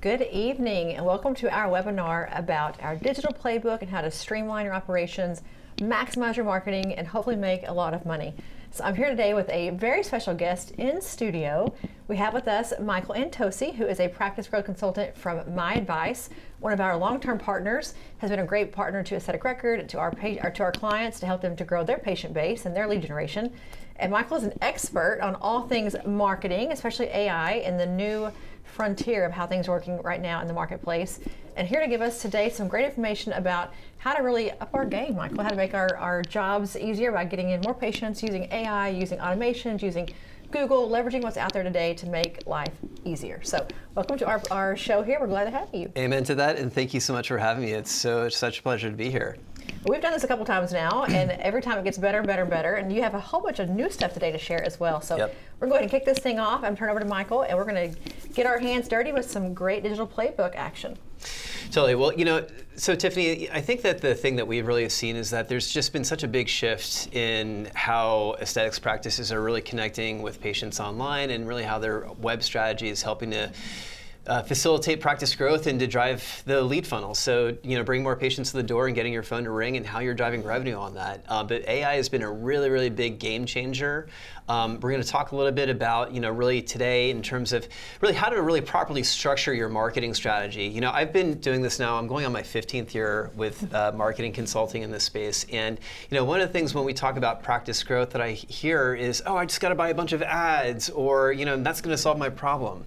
Good evening and welcome to our webinar about our digital playbook and how to streamline your operations, maximize your marketing, and hopefully make a lot of money. So I'm here today with a very special guest in studio. We have with us Michael Antosy, who is a practice growth consultant from MyAdvice, one of our long-term partners, has been a great partner to Aesthetic Record, to our clients to help them to grow their patient base and their lead generation. And Michael is an expert on all things marketing, especially AI and the new frontier of how things are working right now in the marketplace. And here to give us today some great information about how to really up our game, Michael, how to make our jobs easier by getting in more patients, using AI, using automations, using Google, leveraging what's out there today to make life easier. So welcome to our show here. We're glad to have you. Amen to that, and thank you so much for having me. It's such a pleasure to be here. We've done this a couple times now, and every time it gets better and better and better, and you have a whole bunch of new stuff today to share as well. So we're going to kick this thing off. I'm turning over to Michael, and we're going to get our hands dirty with some great digital playbook action. Totally. Well, so Tiffany, I think that the thing that we've really seen is that there's just been such a big shift in how aesthetics practices are really connecting with patients online, and really how their web strategy is helping to facilitate practice growth and to drive the lead funnel. So, bring more patients to the door and getting your phone to ring, and how you're driving revenue on that. But AI has been a really, really big game changer. We're going to talk a little bit about, really today in terms of really how to really properly structure your marketing strategy. I've been doing this now, I'm going on my 15th year with marketing consulting in this space. And, one of the things when we talk about practice growth that I hear is, oh, I just got to buy a bunch of ads, or, that's going to solve my problem.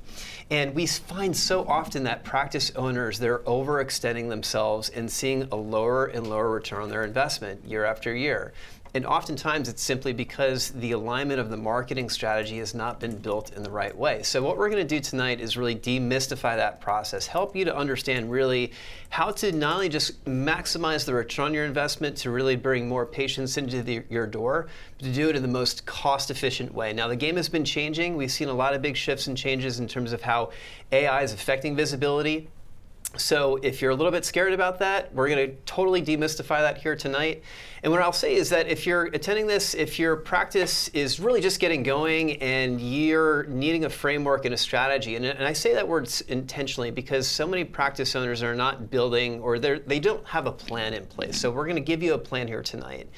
And we find so often that practice owners, they're overextending themselves and seeing a lower and lower return on their investment year after year. And oftentimes it's simply because the alignment of the marketing strategy has not been built in the right way. So what we're going to do tonight is really demystify that process, help you to understand really how to not only just maximize the return on your investment to really bring more patients into your door, but to do it in the most cost-efficient way. Now, the game has been changing. We've seen a lot of big shifts and changes in terms of how AI is affecting visibility. So if you're a little bit scared about that, we're going to totally demystify that here tonight. And what I'll say is that if you're attending this, if your practice is really just getting going and you're needing a framework and a strategy, and I say that word intentionally because so many practice owners are not building, or they don't have a plan in place. So we're going to give you a plan here tonight.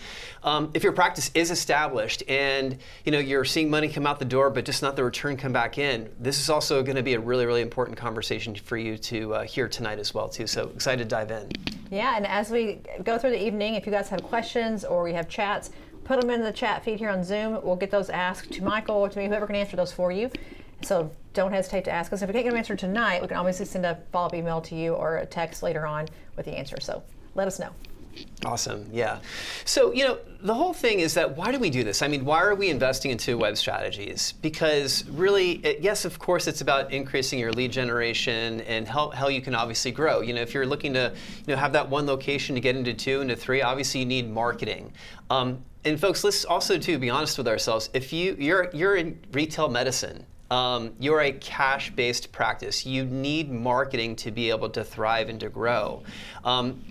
If your practice is established and you're seeing money come out the door, but just not the return come back in, this is also going to be a really, really important conversation for you to hear tonight as well too. So excited to dive in. Yeah, and as we go through the evening, if you guys have questions or we have chats, put them in the chat feed here on Zoom. We'll get those asked to Michael or to me, whoever can answer those for you. So don't hesitate to ask us. If we can't get them answered tonight, we can obviously send a follow-up email to you or a text later on with the answer. So let us know. Awesome, yeah. So, the whole thing is that why do we do this? I mean, why are we investing into web strategies? Because really, yes, of course, it's about increasing your lead generation and how you can obviously grow. If you're looking to, have that one location to get into 2 into 3, obviously you need marketing. And folks, let's also too be honest with ourselves. If you're in retail medicine, you're a cash-based practice. You need marketing to be able to thrive and to grow.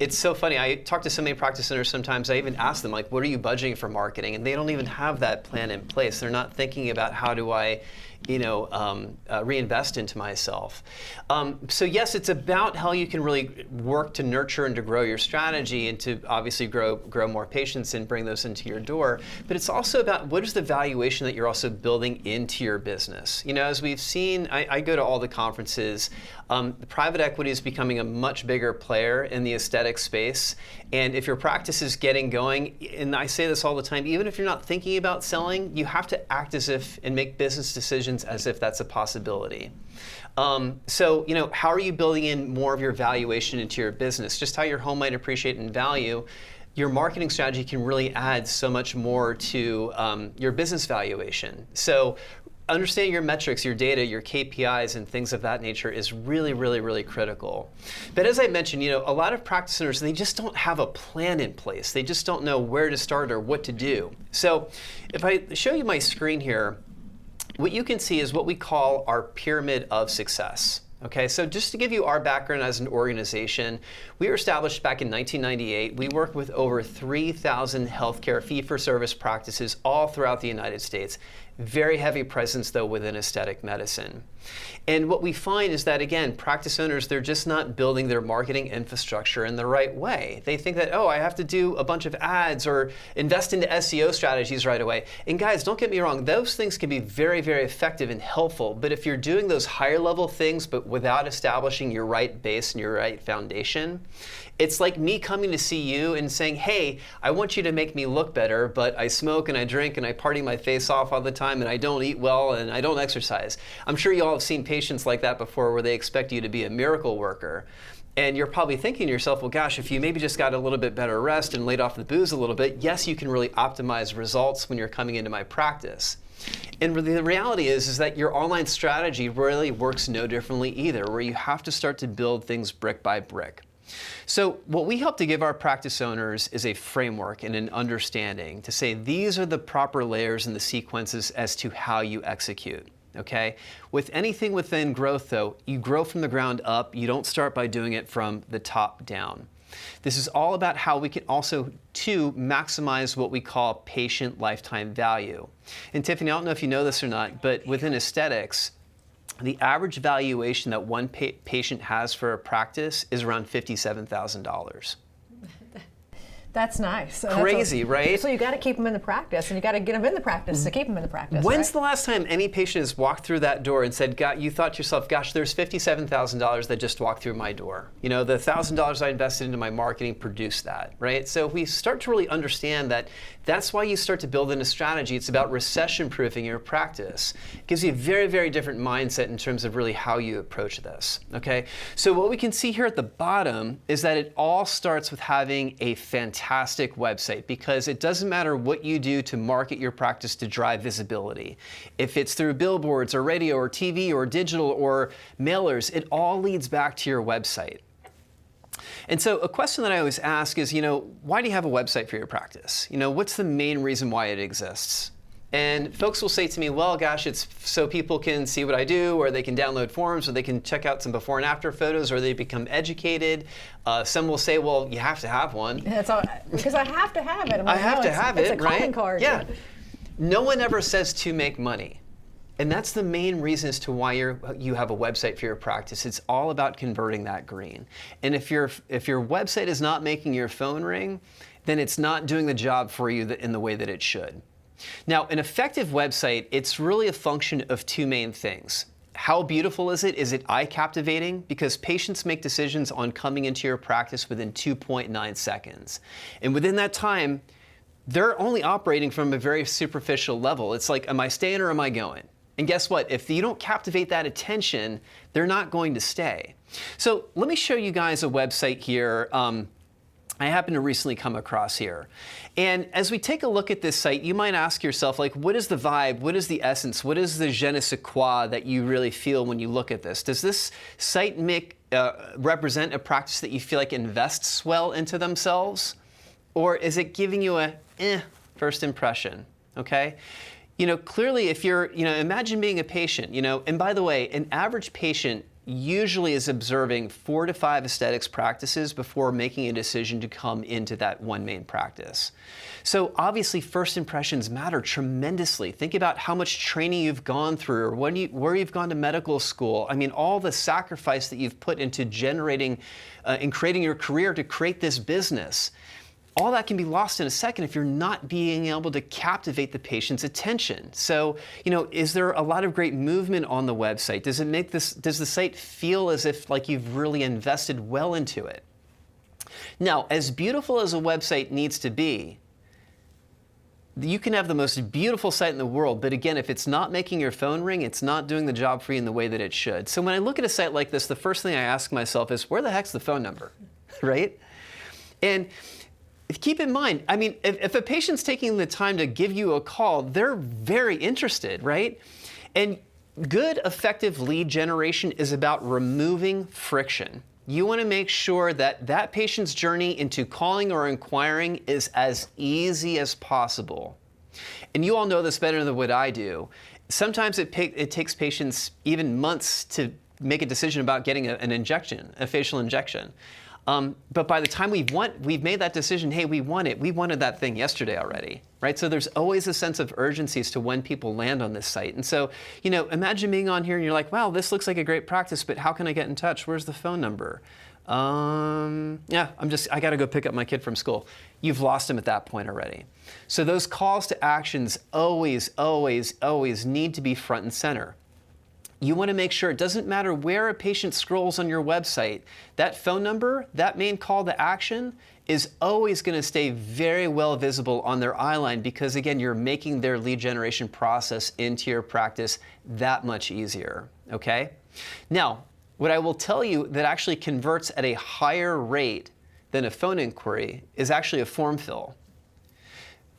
It's so funny. I talk to so many practice owners sometimes. I even ask them, like, what are you budgeting for marketing? And they don't even have that plan in place. They're not thinking about how do I reinvest into myself. So yes, it's about how you can really work to nurture and to grow your strategy and to obviously grow more patients and bring those into your door. But it's also about what is the valuation that you're also building into your business. As we've seen, I go to all the conferences. Private equity is becoming a much bigger player in the aesthetic space. And if your practice is getting going, and I say this all the time, even if you're not thinking about selling, you have to act as if and make business decisions as if that's a possibility. So, how are you building in more of your valuation into your business? Just how your home might appreciate in value, your marketing strategy can really add so much more to your business valuation. So understanding your metrics, your data, your KPIs, and things of that nature is really, really, really critical. But as I mentioned, a lot of practice owners, they just don't have a plan in place. They just don't know where to start or what to do. So if I show you my screen here, what you can see is what we call our pyramid of success. Okay, so just to give you our background as an organization, we were established back in 1998. We work with over 3,000 healthcare fee-for-service practices all throughout the United States. Very heavy presence, though, within aesthetic medicine. And what we find is that, again, practice owners, they're just not building their marketing infrastructure in the right way. They think that, oh, I have to do a bunch of ads or invest into SEO strategies right away. And guys, don't get me wrong, those things can be very, very effective and helpful. But if you're doing those higher level things, but without establishing your right base and your right foundation, it's like me coming to see you and saying, hey, I want you to make me look better, but I smoke and I drink and I party my face off all the time and I don't eat well and I don't exercise. I'm sure you all have seen patients like that before where they expect you to be a miracle worker. And you're probably thinking to yourself, well, gosh, if you maybe just got a little bit better rest and laid off the booze a little bit, yes, you can really optimize results when you're coming into my practice. And the reality is that your online strategy really works no differently either, where you have to start to build things brick by brick. So what we hope to give our practice owners is a framework and an understanding to say these are the proper layers and the sequences as to how you execute. Okay? With anything within growth, though, you grow from the ground up. You don't start by doing it from the top down. This is all about how we can also, too, maximize what we call patient lifetime value. And Tiffany, I don't know if you know this or not, but within aesthetics, the average valuation that one patient has for a practice is around $57,000. That's nice. Crazy, right? So you got to keep them in the practice, and you got to get them in the practice to keep them in the practice. When's right? the last time any patient has walked through that door and said, God, you thought to yourself, gosh, there's $57,000 that just walked through my door. You know, the $1,000 I invested into my marketing produced that, right? So we start to really understand that that's why you start to build in a strategy. It's about recession-proofing your practice. It gives you a very, very different mindset in terms of really how you approach this, okay? So what we can see here at the bottom is that it all starts with having a fantastic website, because it doesn't matter what you do to market your practice to drive visibility. If it's through billboards or radio or TV or digital or mailers, it all leads back to your website. And so a question that I always ask is, why do you have a website for your practice? What's the main reason why it exists? And folks will say to me, well, gosh, it's so people can see what I do, or they can download forms, or they can check out some before and after photos, or they become educated. Some will say, well, you have to have one. That's all, because I have to have it. I have to have it, right? It's a calling card. Yeah. No one ever says to make money. And that's the main reason as to why you have a website for your practice. It's all about converting that green. And if your website is not making your phone ring, then it's not doing the job for you in the way that it should. Now, an effective website, it's really a function of two main things. How beautiful is it? Is it eye-captivating? Because patients make decisions on coming into your practice within 2.9 seconds. And within that time, they're only operating from a very superficial level. It's like, am I staying or am I going? And guess what? If you don't captivate that attention, they're not going to stay. So let me show you guys a website here. I happen to recently come across here. And as we take a look at this site, you might ask yourself, like, what is the vibe? What is the essence? What is the je ne sais quoi that you really feel when you look at this? Does this site represent a practice that you feel like invests well into themselves? Or is it giving you a first impression, okay? Clearly if you're, imagine being a patient, and by the way, an average patient usually is observing 4 to 5 aesthetics practices before making a decision to come into that one main practice. So obviously first impressions matter tremendously. Think about how much training you've gone through, or where you've gone to medical school. I mean, all the sacrifice that you've put into generating and creating your career to create this business. All that can be lost in a second if you're not being able to captivate the patient's attention. So, is there a lot of great movement on the website? Does the site feel as if like you've really invested well into it? Now, as beautiful as a website needs to be, you can have the most beautiful site in the world, but again, if it's not making your phone ring, it's not doing the job for you in the way that it should. So when I look at a site like this, the first thing I ask myself is, where the heck's the phone number, right? And keep in mind, I mean, if a patient's taking the time to give you a call, they're very interested, right? And good, effective lead generation is about removing friction. You want to make sure that that patient's journey into calling or inquiring is as easy as possible. And you all know this better than what I do. Sometimes it takes patients even months to make a decision about getting an injection, a facial injection. But by the time we've made that decision, hey, we want it. We wanted that thing yesterday already, right? So there's always a sense of urgency as to when people land on this site. And so, imagine being on here and you're like, wow, this looks like a great practice, but how can I get in touch? Where's the phone number? Yeah, I got to go pick up my kid from school. You've lost him at that point already. So those calls to actions always, always, always need to be front and center. You want to make sure it doesn't matter where a patient scrolls on your website, that phone number, that main call to action is always going to stay very well visible on their eyeline because, again, you're making their lead generation process into your practice that much easier, okay? Now, what I will tell you that actually converts at a higher rate than a phone inquiry is actually a form fill.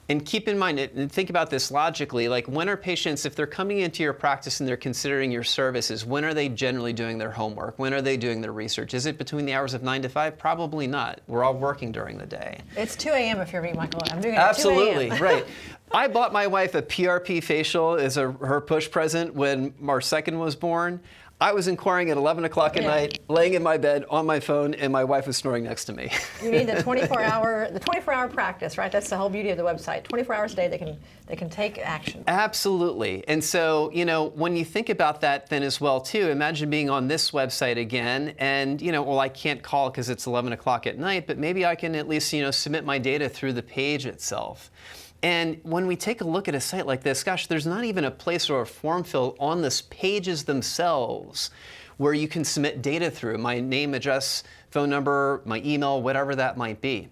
And keep in mind, and think about this logically, like when are patients, if they're coming into your practice and they're considering your services, when are they generally doing their homework? When are they doing their research? Is it between the hours of 9 to 5? Probably not. We're all working during the day. It's 2 a.m. if you're me, Michael. I'm doing it Absolutely, at 2 a.m. right. I bought my wife a PRP facial as her push present when our second was born. I was inquiring at 11 o'clock at night, laying in my bed on my phone, and my wife was snoring next to me. You need the 24-hour practice, right? That's the whole beauty of the website. 24 hours a day, they can take action. Absolutely. And so, when you think about that then as well, too, imagine being on this website again, and, well, I can't call because it's 11 o'clock at night, but maybe I can at least, submit my data through the page itself. And when we take a look at a site like this, gosh, there's not even a place or a form fill on the pages themselves where you can submit data through, my name, address, phone number, my email, whatever that might be.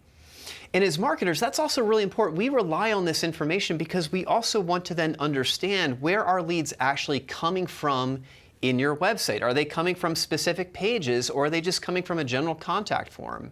And as marketers, that's also really important. We rely on this information because we also want to then understand where our leads actually coming from in your website. Are they coming from specific pages or are they just coming from a general contact form?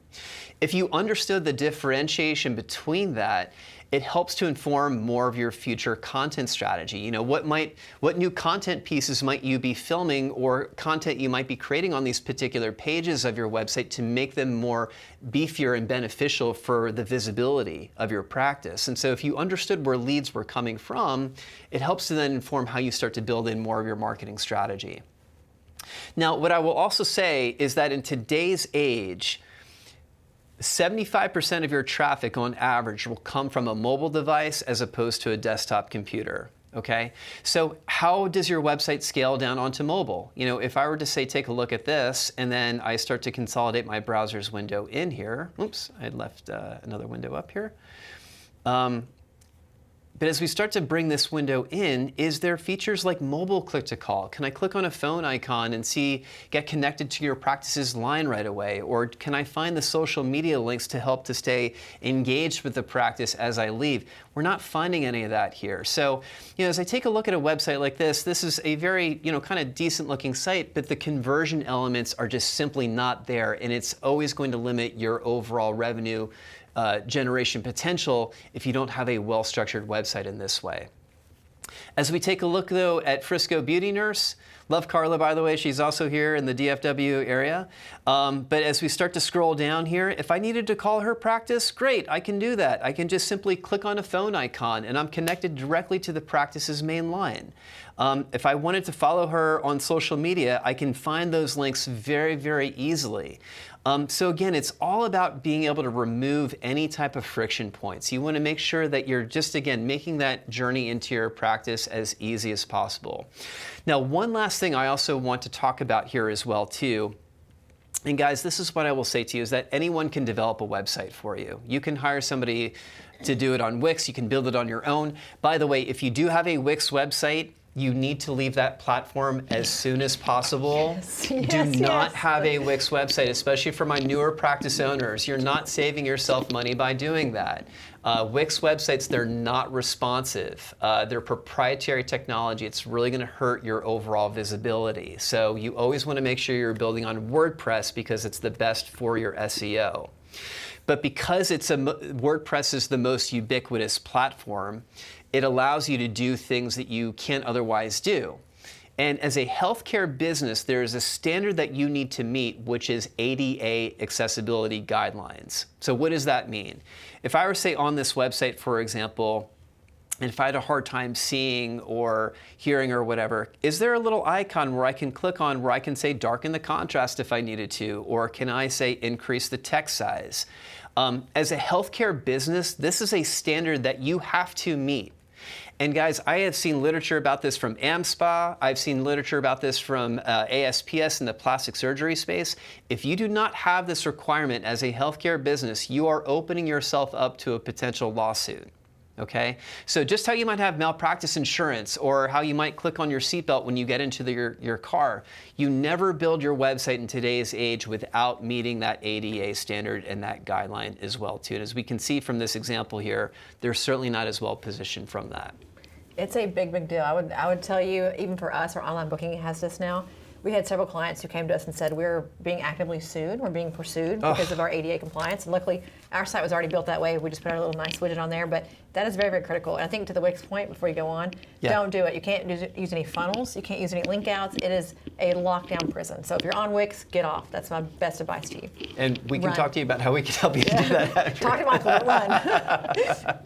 If you understood the differentiation between that, it helps to inform more of your future content strategy. What new content pieces might you be filming or content you might be creating on these particular pages of your website to make them more beefier and beneficial for the visibility of your practice. And so if you understood where leads were coming from, it helps to then inform how you start to build in more of your marketing strategy. Now, what I will also say is that in today's age, 75% of your traffic on average will come from a mobile device as opposed to a desktop computer, okay? So how does your website scale down onto mobile? If I were to say, take a look at this, and then I start to consolidate my browser's window in here. Oops, I had left another window up here. But as we start to bring this window in, is there features like mobile click to call? Can I click on a phone icon and get connected to your practice's line right away? Or can I find the social media links to help to stay engaged with the practice as I leave? We're not finding any of that here. So, as I take a look at a website like this is a very, kind of decent looking site, but the conversion elements are just simply not there. And it's always going to limit your overall revenue generation potential if you don't have a well-structured website in this way. As we take a look, though, at Frisco Beauty Nurse, love Carla, by the way, she's also here in the DFW area. But as we start to scroll down here, if I needed to call her practice, great, I can do that. I can just simply click on a phone icon and I'm connected directly to the practice's main line. If I wanted to follow her on social media, I can find those links very, very easily. So again, it's all about being able to remove any type of friction points. You want to make sure that you're just, again, making that journey into your practice as easy as possible. Now, one last thing I also want to talk about here as well, too. And guys, this is what I will say to you, is that anyone can develop a website for you. You can hire somebody to do it on Wix. You can build it on your own. By the way, if you do have a Wix website, you need to leave that platform as soon as possible. Do not have a Wix website, especially for my newer practice owners. You're not saving yourself money by doing that. Wix websites, they're not responsive. They're proprietary technology. It's really going to hurt your overall visibility. So you always want to make sure you're building on WordPress because it's the best for your SEO. But because WordPress is the most ubiquitous platform, it allows you to do things that you can't otherwise do. And as a healthcare business, there is a standard that you need to meet, which is ADA accessibility guidelines. So what does that mean? If I were to say on this website, for example, and if I had a hard time seeing or hearing or whatever, is there a little icon where I can click on where I can say darken the contrast if I needed to, or can I say increase the text size? As a healthcare business, this is a standard that you have to meet. And guys, I have seen literature about this from MSPA. I've seen literature about this from ASPS in the plastic surgery space. If you do not have this requirement as a healthcare business, you are opening yourself up to a potential lawsuit. Okay? So just how you might have malpractice insurance or how you might click on your seatbelt when you get into your car, you never build your website in today's age without meeting that ADA standard and that guideline as well too. And as we can see from this example here, they're certainly not as well positioned from that. It's a big, big deal. I would tell you, even for us, our online booking has this now. We had several clients who came to us and said, we're being actively sued, we're being pursued because of our ADA compliance. And luckily, our site was already built that way. We just put our little nice widget on there. But that is very, very critical. And I think to the Wix point, before you go on, don't do it. You can't use any funnels. You can't use any link outs. It is a lockdown prison. So if you're on Wix, get off. That's my best advice to you. And we can talk to you about how we can help you to do that. Talk to Michael, but run.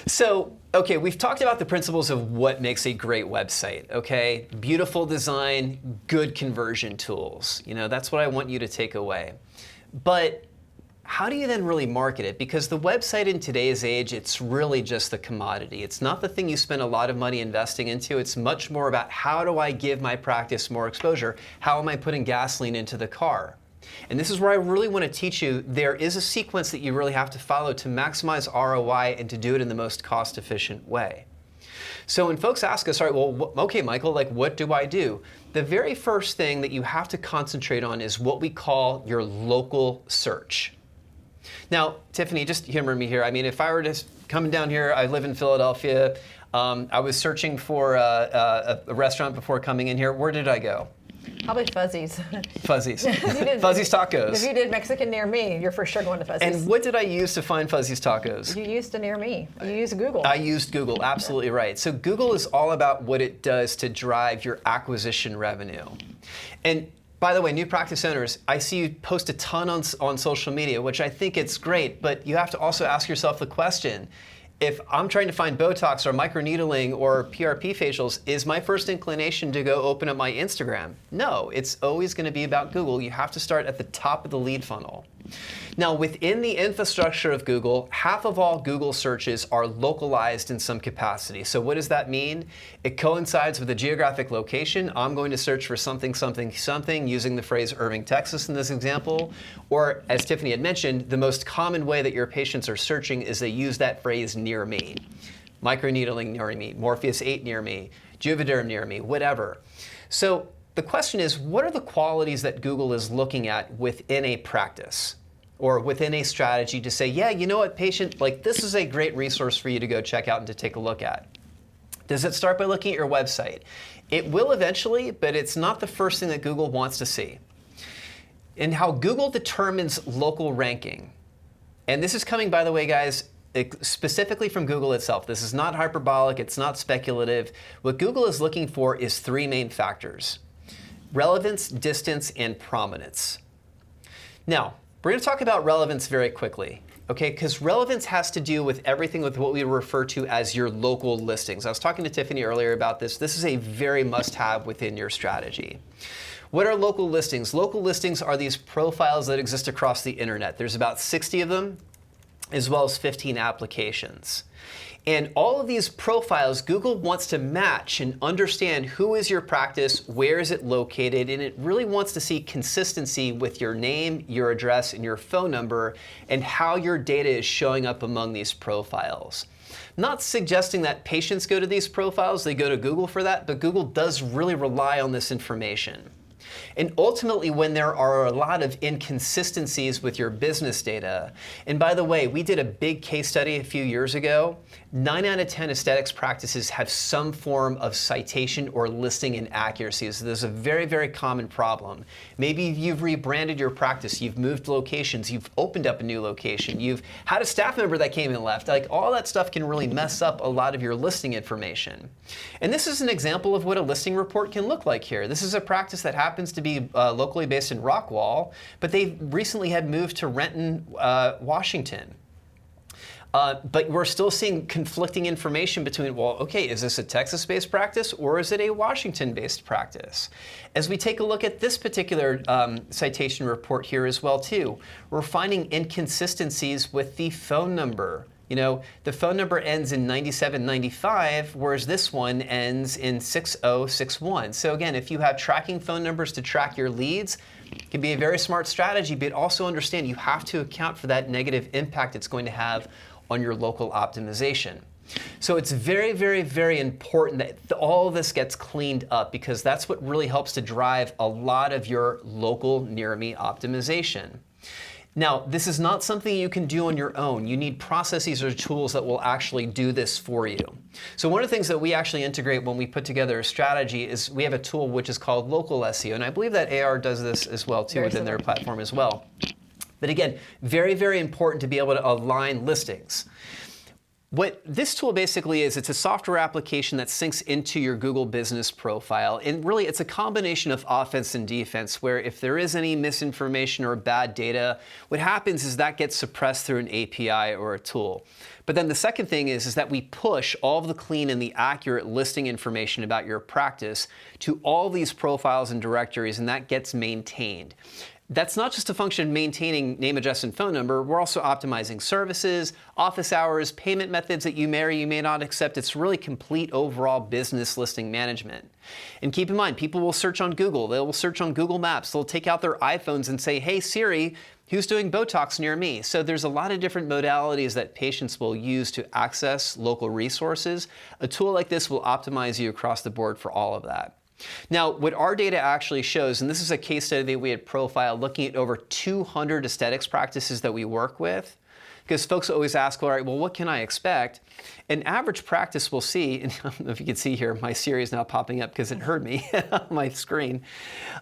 So, okay, we've talked about the principles of what makes a great website, okay? Beautiful design, good conversion tools. You know, that's what I want you to take away. But how do you then really market it? Because the website in today's age, it's really just the commodity. It's not the thing you spend a lot of money investing into. It's much more about how do I give my practice more exposure? How am I putting gasoline into the car? And this is where I really want to teach you, there is a sequence that you really have to follow to maximize ROI and to do it in the most cost-efficient way. So when folks ask us, all right, well, okay, Michael, like what do I do? The very first thing that you have to concentrate on is what we call your local search. Now, Tiffany, just humor me here. I mean, if I were just coming down here, I live in Philadelphia, I was searching for a restaurant before coming in here, where did I go? Probably Fuzzy's. Fuzzy's. Fuzzy's Tacos. If you did Mexican near me, you're for sure going to Fuzzy's. And what did I use to find Fuzzy's Tacos? You used a near me. You used Google. I used Google, absolutely right. So Google is all about what it does to drive your acquisition revenue. And by the way, new practice owners, I see you post a ton on social media, which I think it's great, but you have to also ask yourself the question, if I'm trying to find Botox or microneedling or PRP facials, is my first inclination to go open up my Instagram? No, it's always going to be about Google. You have to start at the top of the lead funnel. Now, within the infrastructure of Google, half of all Google searches are localized in some capacity. So what does that mean? It coincides with a geographic location. I'm going to search for something, something, something, using the phrase Irving, Texas in this example. Or, as Tiffany had mentioned, the most common way that your patients are searching is they use that phrase near me. Microneedling near me, Morpheus 8 near me, Juvederm near me, whatever. So the question is, what are the qualities that Google is looking at within a practice or within a strategy to say, yeah, you know what, patient, like this is a great resource for you to go check out and to take a look at? Does it start by looking at your website? It will eventually, but it's not the first thing that Google wants to see. And how Google determines local ranking, and this is coming, by the way, guys, specifically from Google itself. This is not hyperbolic, it's not speculative. What Google is looking for is three main factors: relevance, distance, and prominence. Now, we're going to talk about relevance very quickly, okay? Because relevance has to do with everything with what we refer to as your local listings. I was talking to Tiffany earlier about this. This is a very must-have within your strategy. What are local listings? Local listings are these profiles that exist across the internet. There's about 60 of them, as well as 15 applications. And all of these profiles, Google wants to match and understand who is your practice, where is it located, and it really wants to see consistency with your name, your address, and your phone number, and how your data is showing up among these profiles. Not suggesting that patients go to these profiles, they go to Google for that, but Google does really rely on this information. And ultimately, when there are a lot of inconsistencies with your business data, and by the way, we did a big case study a few years ago, 9 out of 10 aesthetics practices have some form of citation or listing inaccuracies. So there's a very, very common problem. Maybe you've rebranded your practice, you've moved locations, you've opened up a new location, you've had a staff member that came and left. Like, all that stuff can really mess up a lot of your listing information. And this is an example of what a listing report can look like here. This is a practice that happens to be locally based in Rockwall, but they recently had moved to Renton, Washington. But we're still seeing conflicting information between, well, okay, is this a Texas-based practice or is it a Washington-based practice? As we take a look at this particular citation report here as well too, we're finding inconsistencies with the phone number. You know, the phone number ends in 9795, whereas this one ends in 6061. So again, if you have tracking phone numbers to track your leads, it can be a very smart strategy, but also understand you have to account for that negative impact it's going to have on your local optimization. So it's very, very, very important that all of this gets cleaned up, because that's what really helps to drive a lot of your local near me optimization. Now, this is not something you can do on your own. You need processes or tools that will actually do this for you. So one of the things that we actually integrate when we put together a strategy is we have a tool which is called Local SEO, and I believe that AR does this as well too within their platform as well. But again, very, very important to be able to align listings. What this tool basically is, it's a software application that syncs into your Google business profile. And really, it's a combination of offense and defense, where if there is any misinformation or bad data, what happens is that gets suppressed through an API or a tool. But then the second thing is that we push all of the clean and the accurate listing information about your practice to all these profiles and directories, and that gets maintained. That's not just a function of maintaining name, address, and phone number. We're also optimizing services, office hours, payment methods that you may or you may not accept. It's really complete overall business listing management. And keep in mind, people will search on Google. They will search on Google Maps. They'll take out their iPhones and say, hey Siri, who's doing Botox near me? So there's a lot of different modalities that patients will use to access local resources. A tool like this will optimize you across the board for all of that. Now, what our data actually shows, and this is a case study that we had profiled looking at over 200 aesthetics practices that we work with, because folks always ask, all right, well, what can I expect? An average practice will see, and I don't know if you can see here, my Siri is now popping up because it heard me on my screen.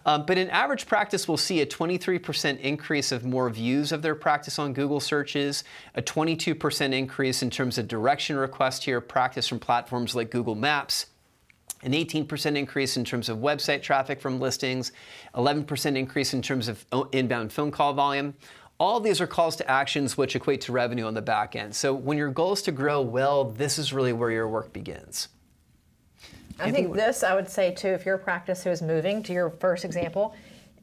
But an average practice will see a 23% increase of more views of their practice on Google searches, a 22% increase in terms of direction requests to your practice from platforms like Google Maps, an 18% increase in terms of website traffic from listings, 11% increase in terms of inbound phone call volume. All these are calls to actions which equate to revenue on the back end. So when your goal is to grow well, this is really where your work begins. I think this, I would say too, if you're a practice who is moving, to your first example,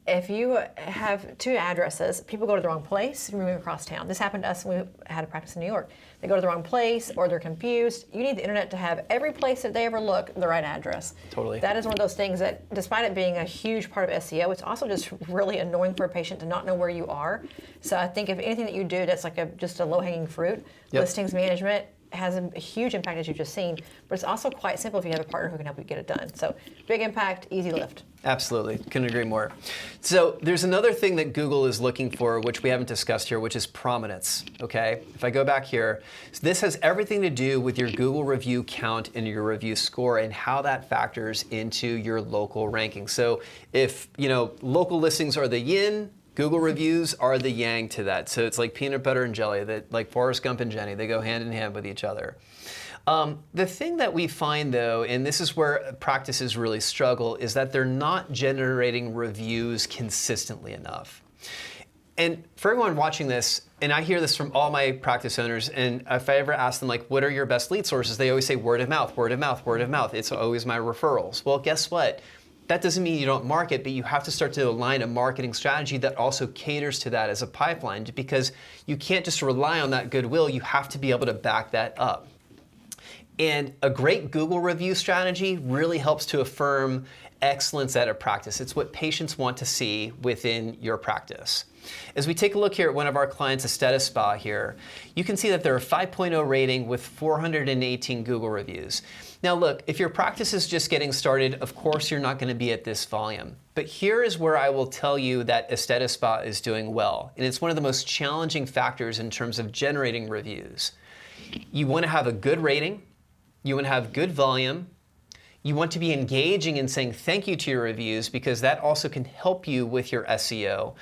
if you have two addresses, people go to the wrong place, you're moving across town. This happened to us when we had a practice in New York. They go to the wrong place or they're confused. You need the internet to have every place that they ever look the right address. Totally. That is one of those things that, despite it being a huge part of SEO, it's also just really annoying for a patient to not know where you are. So I think if anything that you do that's like just a low-hanging fruit, listings management has a huge impact, as you've just seen, but it's also quite simple if you have a partner who can help you get it done. So big impact, easy lift. Absolutely, couldn't agree more. So there's another thing that Google is looking for, which we haven't discussed here, which is prominence, okay? If I go back here, so this has everything to do with your Google review count and your review score and how that factors into your local ranking. So if, local listings are the yin, Google reviews are the yang to that. So it's like peanut butter and jelly, that like Forrest Gump and Jenny, they go hand in hand with each other. The thing that we find though, and this is where practices really struggle, is that they're not generating reviews consistently enough. And for everyone watching this, and I hear this from all my practice owners, and if I ever ask them like, what are your best lead sources? They always say word of mouth, word of mouth, word of mouth. It's always my referrals. Well, guess what? That doesn't mean you don't market, but you have to start to align a marketing strategy that also caters to that as a pipeline, because you can't just rely on that goodwill. You have to be able to back that up. And a great Google review strategy really helps to affirm excellence at a practice. It's what patients want to see within your practice. As we take a look here at one of our clients, Aesthetic Spa here, you can see that they're a 5.0 rating with 418 Google reviews. Now look, if your practice is just getting started, of course you're not going to be at this volume. But here is where I will tell you that Aesthetic Spa is doing well. And it's one of the most challenging factors in terms of generating reviews. You want to have a good rating, you want to have good volume, you want to be engaging and saying thank you to your reviews, because that also can help you with your SEO.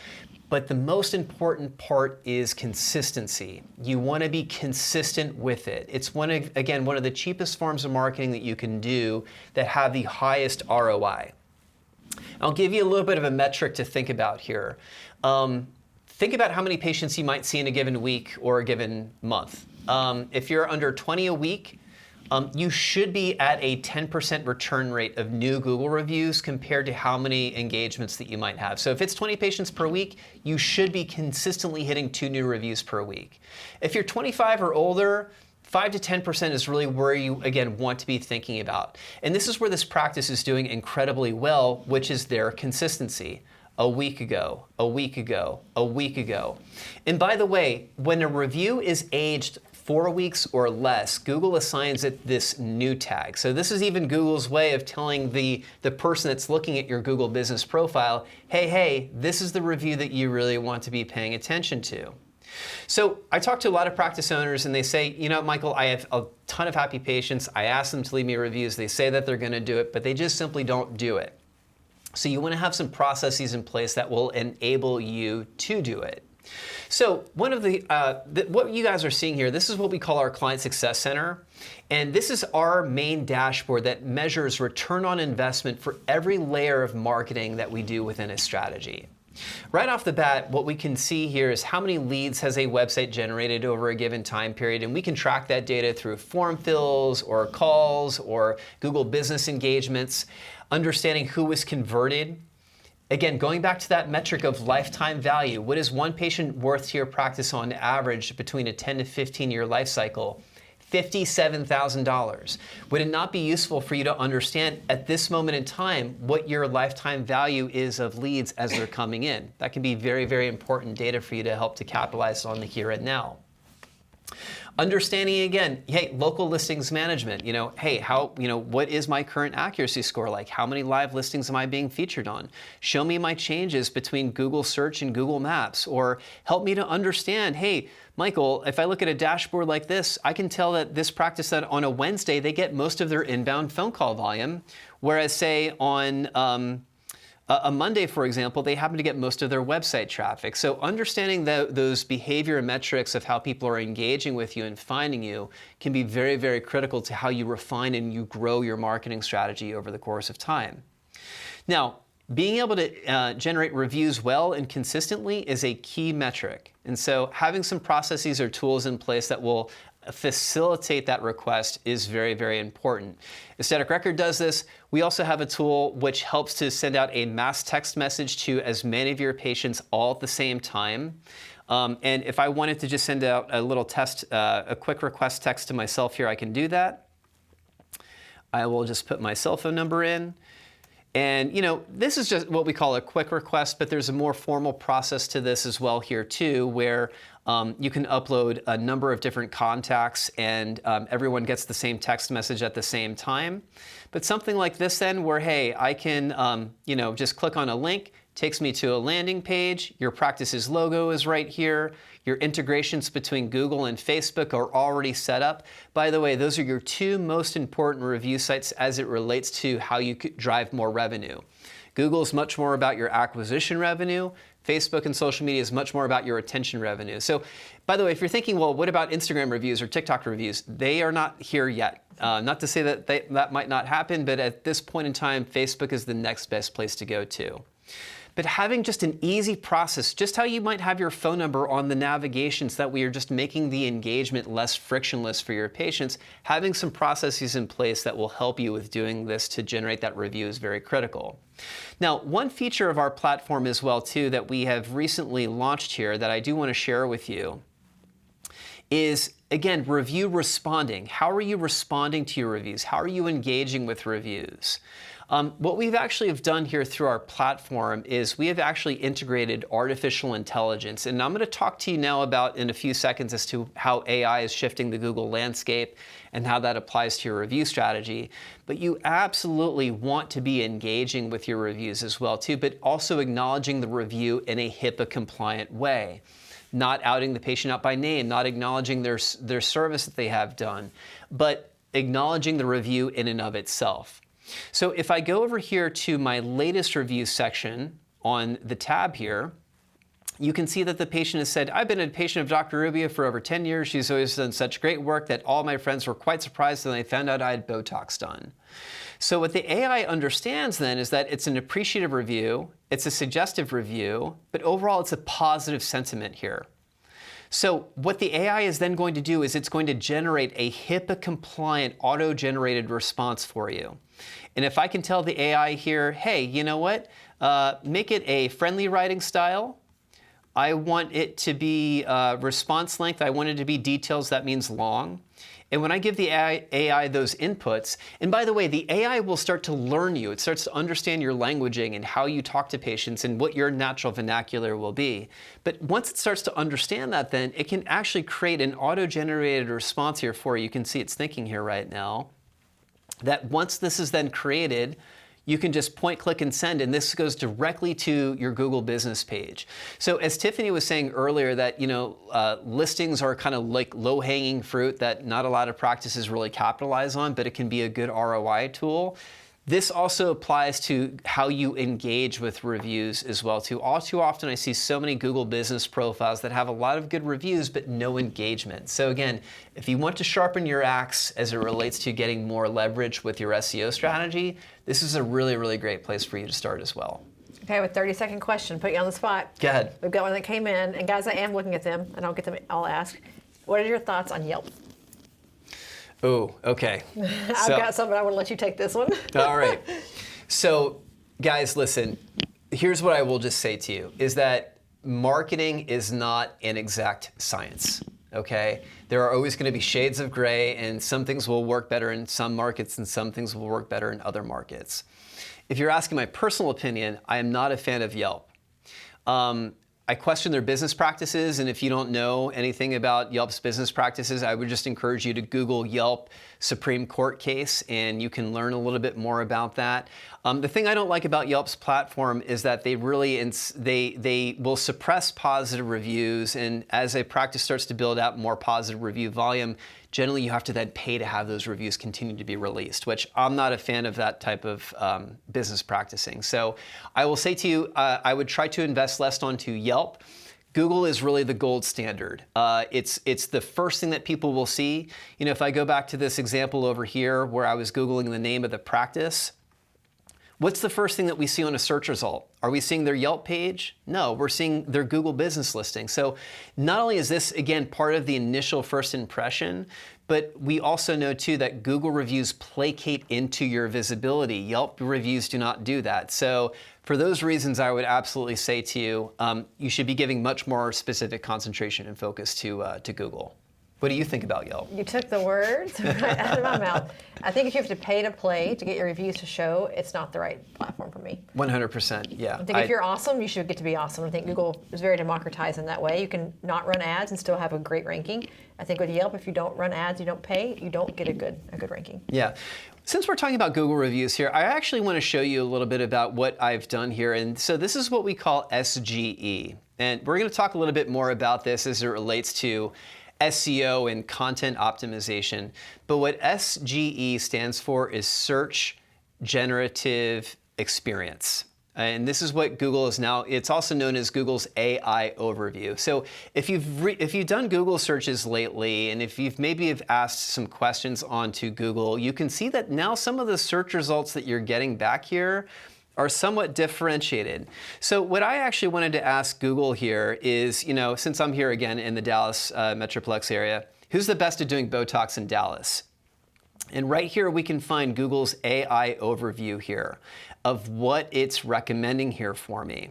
But the most important part is consistency. You want to be consistent with it. It's one of the cheapest forms of marketing that you can do that have the highest ROI. I'll give you a little bit of a metric to think about here. think about how many patients you might see in a given week or a given month. If you're under 20 a week, you should be at a 10% return rate of new Google reviews compared to how many engagements that you might have. So if it's 20 patients per week, you should be consistently hitting 2 new reviews per week. If you're 25 or older, 5 to 10% is really where you, again, want to be thinking about. And this is where this practice is doing incredibly well, which is their consistency. A week ago, a week ago, a week ago. And by the way, when a review is aged 4 weeks or less, Google assigns it this new tag. So this is even Google's way of telling the person that's looking at your Google business profile, hey, this is the review that you really want to be paying attention to. So I talk to a lot of practice owners and they say, you know, Michael, I have a ton of happy patients. I ask them to leave me reviews. They say that they're going to do it, but they just simply don't do it. So you want to have some processes in place that will enable you to do it. So one of what you guys are seeing here, this is what we call our Client Success Center. And this is our main dashboard that measures return on investment for every layer of marketing that we do within a strategy. Right off the bat, what we can see here is how many leads has a website generated over a given time period, and we can track that data through form fills or calls or Google business engagements, understanding who was converted. Again, going back to that metric of lifetime value, what is one patient worth to your practice on average between a 10 to 15 year life cycle? $57,000. Would it not be useful for you to understand at this moment in time what your lifetime value is of leads as they're coming in? That can be very, very important data for you to help to capitalize on the here and now. Understanding again, hey, local listings management, hey, what is my current accuracy score like? How many live listings am I being featured on? Show me my changes between Google search and Google Maps, or help me to understand, hey, Michael, if I look at a dashboard like this, I can tell that this practice that on a Wednesday, they get most of their inbound phone call volume, whereas say on a Monday, for example, they happen to get most of their website traffic. So understanding those behavior and metrics of how people are engaging with you and finding you can be very, very critical to how you refine and you grow your marketing strategy over the course of time. Now, being able to generate reviews well and consistently is a key metric. And so having some processes or tools in place that will facilitate that request is very, very important. Aesthetic Record does this. We also have a tool which helps to send out a mass text message to as many of your patients all at the same time. And if I wanted to just send out a little test, a quick request text to myself here, I can do that. I will just put my cell phone number in. And this is just what we call a quick request, but there's a more formal process to this as well here too, where you can upload a number of different contacts and everyone gets the same text message at the same time. But something like this then where, hey, I can just click on a link, takes me to a landing page, your practice's logo is right here, your integrations between Google and Facebook are already set up. By the way, those are your 2 most important review sites as it relates to how you could drive more revenue. Google is much more about your acquisition revenue. Facebook and social media is much more about your retention revenue. So, by the way, if you're thinking, well, what about Instagram reviews or TikTok reviews? They are not here yet. Not to say that that might not happen, but at this point in time, Facebook is the next best place to go to. But having just an easy process, just how you might have your phone number on the navigation so that we are just making the engagement less frictionless for your patients, having some processes in place that will help you with doing this to generate that review is very critical. Now, one feature of our platform as well too that we have recently launched here that I do want to share with you is, again, review responding. How are you responding to your reviews? How are you engaging with reviews? What we've actually have done here through our platform is we have actually integrated artificial intelligence. And I'm going to talk to you now about in a few seconds as to how AI is shifting the Google landscape and how that applies to your review strategy. But you absolutely want to be engaging with your reviews as well too, but also acknowledging the review in a HIPAA compliant way. Not outing the patient out by name, not acknowledging their service that they have done, but acknowledging the review in and of itself. So if I go over here to my latest review section on the tab here, you can see that the patient has said, I've been a patient of Dr. Rubio for over 10 years. She's always done such great work that all my friends were quite surprised when they found out I had Botox done. So what the AI understands then is that it's an appreciative review, it's a suggestive review, but overall it's a positive sentiment here. So what the AI is then going to do is it's going to generate a HIPAA-compliant auto-generated response for you. And if I can tell the AI here, hey, you know what, make it a friendly writing style. I want it to be response length. I want it to be details. That means long. And when I give the AI those inputs, and by the way, the AI will start to learn you. It starts to understand your languaging and how you talk to patients and what your natural vernacular will be. But once it starts to understand that, then it can actually create an auto-generated response here for you. You can see it's thinking here right now. That once this is then created, you can just point, click, and send, and this goes directly to your Google business page. So as Tiffany was saying earlier that, listings are kind of like low-hanging fruit that not a lot of practices really capitalize on, but it can be a good ROI tool. This also applies to how you engage with reviews as well too. All too often I see so many Google business profiles that have a lot of good reviews but no engagement. So again, if you want to sharpen your axe as it relates to getting more leverage with your SEO strategy, this is a really, really great place for you to start as well. Okay, with 30-second question, put you on the spot. Go ahead. We've got one that came in, and guys, I am looking at them, and I'll get them all asked. What are your thoughts on Yelp? Oh, okay. I've got some, but I want to let you take this one. All right. So, guys, listen, here's what I will just say to you, is that marketing is not an exact science, okay? There are always going to be shades of gray, and some things will work better in some markets, and some things will work better in other markets. If you're asking my personal opinion, I am not a fan of Yelp. I question their business practices, and if you don't know anything about Yelp's business practices, I would just encourage you to Google Yelp Supreme Court case, and you can learn a little bit more about that. The thing I don't like about Yelp's platform is that they really they will suppress positive reviews, and as a practice starts to build out more positive review volume, generally you have to then pay to have those reviews continue to be released, which I'm not a fan of that type of business practicing. So I will say to you, I would try to invest less onto Yelp. Google is really the gold standard. It's the first thing that people will see. If I go back to this example over here where I was Googling the name of the practice, what's the first thing that we see on a search result? Are we seeing their Yelp page? No, we're seeing their Google business listing. So not only is this, again, part of the initial first impression, but we also know too that Google reviews placate into your visibility. Yelp reviews do not do that. So for those reasons, I would absolutely say to you, you should be giving much more specific concentration and focus to Google. What do you think about Yelp? You took the words right out of my mouth. I think if you have to pay to play to get your reviews to show, it's not the right platform for me. 100%, yeah. I think if you're awesome, you should get to be awesome. I think Google is very democratized in that way. You can not run ads and still have a great ranking. I think with Yelp, if you don't run ads, you don't pay, you don't get a good ranking. Yeah. Since we're talking about Google reviews here, I actually want to show you a little bit about what I've done here. And so this is what we call SGE. And we're going to talk a little bit more about this as it relates to SEO and content optimization. But what SGE stands for is Search Generative Experience. And this is what Google is now, it's also known as Google's AI overview. So if you've done Google searches lately, and if you've maybe have asked some questions onto Google, you can see that now some of the search results that you're getting back here are somewhat differentiated. So what I actually wanted to ask Google here is, since I'm here again in the Dallas Metroplex area, who's the best at doing Botox in Dallas? And right here we can find Google's AI overview here of what it's recommending here for me.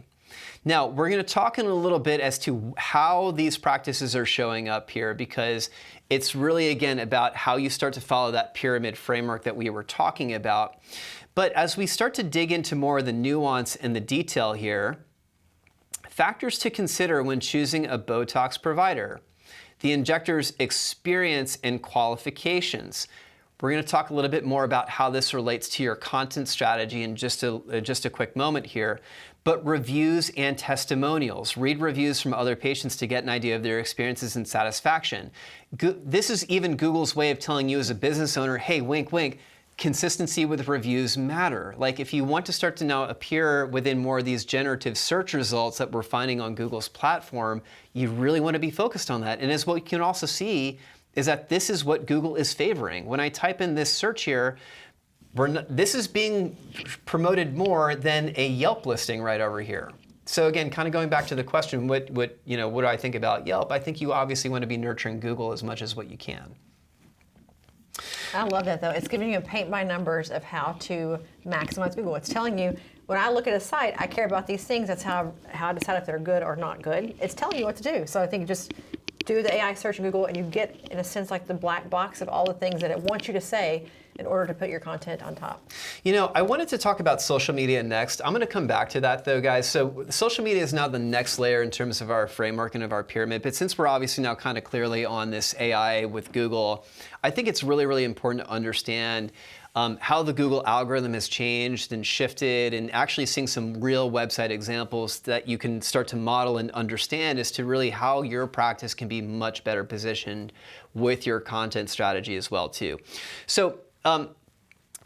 Now, we're going to talk in a little bit as to how these practices are showing up here, because it's really, again, about how you start to follow that pyramid framework that we were talking about. But as we start to dig into more of the nuance and the detail here, factors to consider when choosing a Botox provider: the injector's experience and qualifications. We're going to talk a little bit more about how this relates to your content strategy in just a quick moment here. But reviews and testimonials. Read reviews from other patients to get an idea of their experiences and satisfaction. This is even Google's way of telling you as a business owner, hey, wink, wink, consistency with reviews matter. Like if you want to start to now appear within more of these generative search results that we're finding on Google's platform, you really want to be focused on that. And as what you can also see is that this is what Google is favoring. When I type in this search here, this is being promoted more than a Yelp listing right over here. So again, kind of going back to the question, what do I think about Yelp? I think you obviously want to be nurturing Google as much as what you can. I love that though. It's giving you a paint by numbers of how to maximize Google. It's telling you, when I look at a site, I care about these things. That's how I decide if they're good or not good. It's telling you what to do. So I think just do the AI search in Google and you get, in a sense, like the black box of all the things that it wants you to say in order to put your content on top. I wanted to talk about social media next. I'm going to come back to that though, guys. So social media is now the next layer in terms of our framework and of our pyramid. But since we're obviously now kind of clearly on this AI with Google, I think it's really, really important to understand how the Google algorithm has changed and shifted, and actually seeing some real website examples that you can start to model and understand as to really how your practice can be much better positioned with your content strategy as well too. So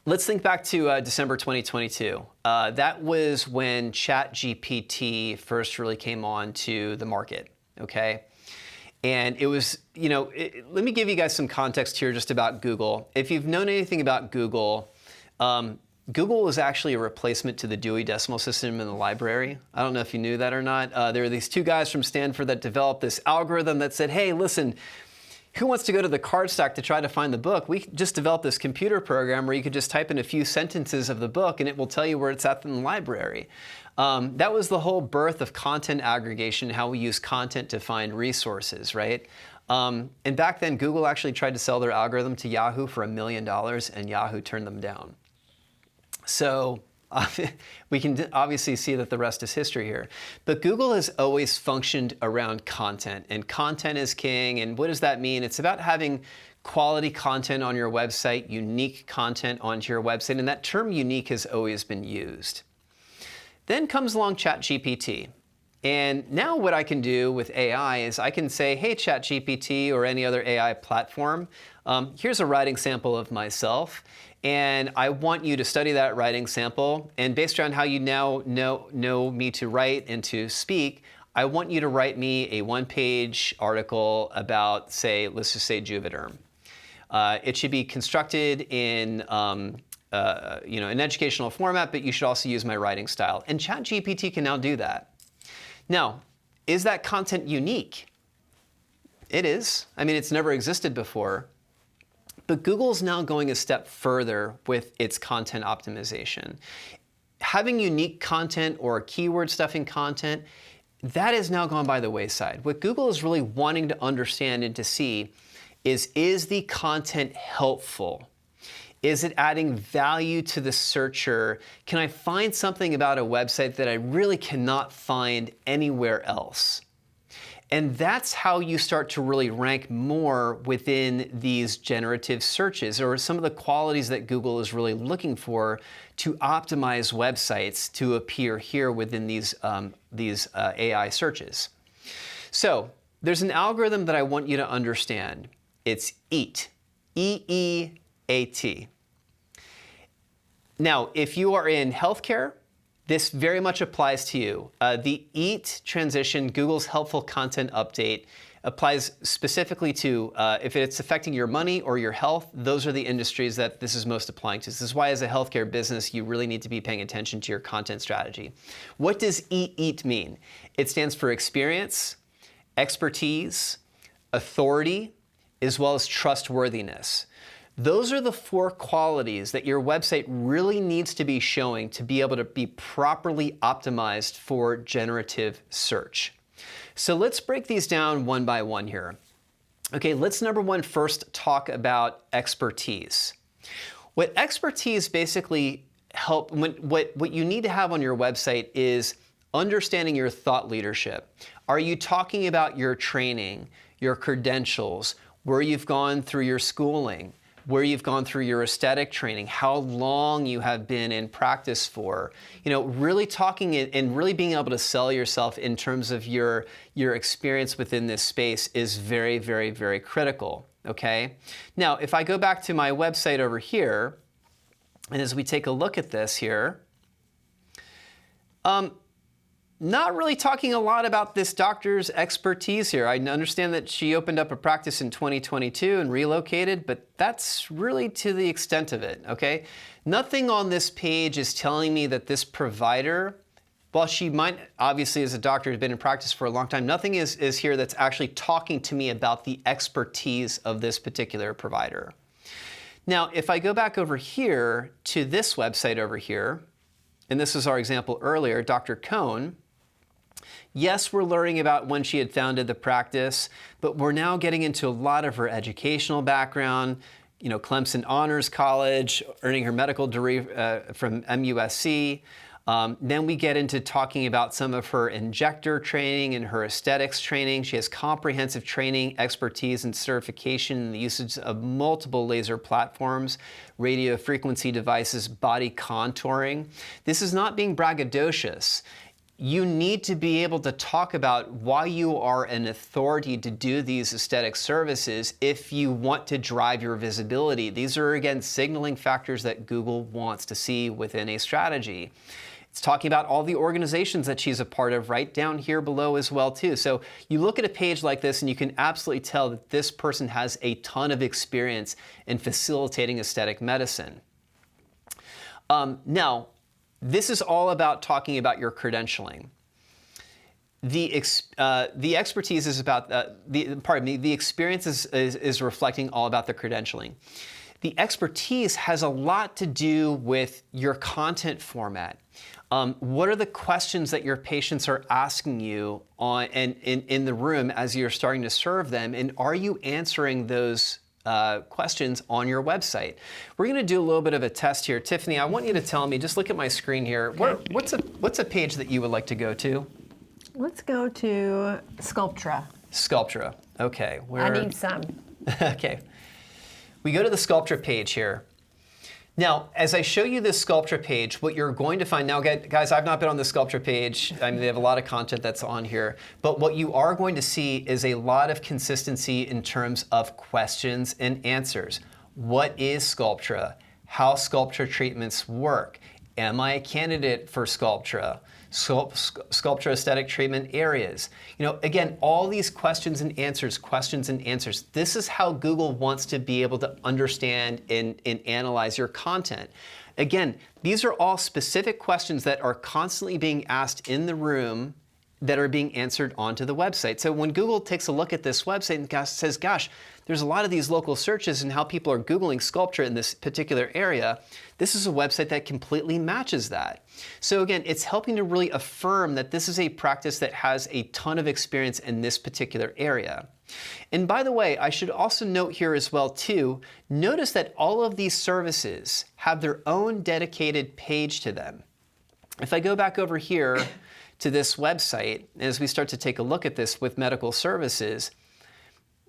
let's think back to December 2022. That was when ChatGPT first really came on to the market, okay? And it was, let me give you guys some context here just about Google. If you've known anything about Google, Google was actually a replacement to the Dewey Decimal System in the library. I don't know if you knew that or not. There were these two guys from Stanford that developed this algorithm that said, hey, listen, who wants to go to the card stack to try to find the book? We just developed this computer program where you could just type in a few sentences of the book and it will tell you where it's at in the library. That was the whole birth of content aggregation, how we use content to find resources, right? And back then, Google actually tried to sell their algorithm to Yahoo for $1 million, and Yahoo turned them down. So we can obviously see that the rest is history here. But Google has always functioned around content, and content is king. And what does that mean? It's about having quality content on your website, unique content onto your website, and that term unique has always been used. Then comes along ChatGPT. And now what I can do with AI is I can say, hey, ChatGPT or any other AI platform, here's a writing sample of myself. And I want you to study that writing sample. And based on how you now know me to write and to speak, I want you to write me a one-page article about, let's just say Juvederm. It should be constructed in an educational format, but you should also use my writing style. And ChatGPT can now do that. Now, is that content unique? It is. I mean, it's never existed before. But Google's now going a step further with its content optimization. Having unique content or keyword stuffing content, that has now gone by the wayside. What Google is really wanting to understand and to see is the content helpful? Is it adding value to the searcher? Can I find something about a website that I really cannot find anywhere else? And that's how you start to really rank more within these generative searches, or some of the qualities that Google is really looking for to optimize websites to appear here within these AI searches. So there's an algorithm that I want you to understand. It's EAT, E-E-A-T. Now, if you are in healthcare, this very much applies to you. The EAT transition, Google's helpful content update, applies specifically to if it's affecting your money or your health. Those are the industries that this is most applying to. This is why as a healthcare business, you really need to be paying attention to your content strategy. What does EAT mean? It stands for experience, expertise, authority, as well as trustworthiness. Those are the 4 qualities that your website really needs to be showing to be able to be properly optimized for generative search. So let's break these down one by one here. Okay, let's number one first talk about expertise. What expertise basically what you need to have on your website is understanding your thought leadership. Are you talking about your training, your credentials, where you've gone through your schooling, where you've gone through your aesthetic training, how long you have been in practice for, really talking and really being able to sell yourself in terms of your experience within this space is very, very, very critical, okay? Now, if I go back to my website over here, And as we take a look at this here, not really talking a lot about this doctor's expertise here. I understand that she opened up a practice in 2022 and relocated, but that's really to the extent of it, okay? Nothing on this page is telling me that this provider, while she might, obviously as a doctor, has been in practice for a long time, nothing is here that's actually talking to me about the expertise of this particular provider. Now, if I go back over here to this website over here, and this was our example earlier, Dr. Cohn, yes, we're learning about when she had founded the practice, but we're now getting into a lot of her educational background, you know, Clemson Honors College, earning her medical degree from MUSC. Then we get into talking about some of her injector training and her aesthetics training. She has comprehensive training, expertise, and certification in the usage of multiple laser platforms, radio frequency devices, body contouring. This is not being braggadocious. You need to be able to talk about why you are an authority to do these aesthetic services if you want to drive your visibility. These are, again, signaling factors that Google wants to see within a strategy. It's talking about all the organizations that she's a part of right down here below as well too. So you look at a page like this and you can absolutely tell that this person has a ton of experience in facilitating aesthetic medicine. Now, this is all about talking about your credentialing. The expertise is about, the experience is reflecting all about the credentialing. The expertise has a lot to do with your content format. What are the questions that your patients are asking you in the room as you're starting to serve them, and are you answering those questions on your website? We're going to do a little bit of a test here. Tiffany, I want you to tell me, just look at my screen here, Okay. what's a page that you would like to go to? Let's go to Sculptra. Sculptra, okay. I need some. Okay. We go to the Sculptra page here. Now, as I show you this Sculptra page, what you're going to find, now guys, I've not been on the Sculptra page. I mean, they have a lot of content that's on here, but what you are going to see is a lot of consistency in terms of questions and answers. What is Sculptra? How Sculptra treatments work? Am I a candidate for Sculptra? Sculptra aesthetic treatment areas. You know, again, all these questions and answers. This is how Google wants to be able to understand and analyze your content. Again, these are all specific questions that are constantly being asked in the room that are being answered onto the website. So when Google takes a look at this website and says, gosh, there's a lot of these local searches and how people are Googling Sculptra in this particular area, this is a website that completely matches that. So again, it's helping to really affirm that this is a practice that has a ton of experience in this particular area. And by the way, I should also note here as well too, notice that all of these services have their own dedicated page to them. If I go back over here to this website, as we start to take a look at this with medical services,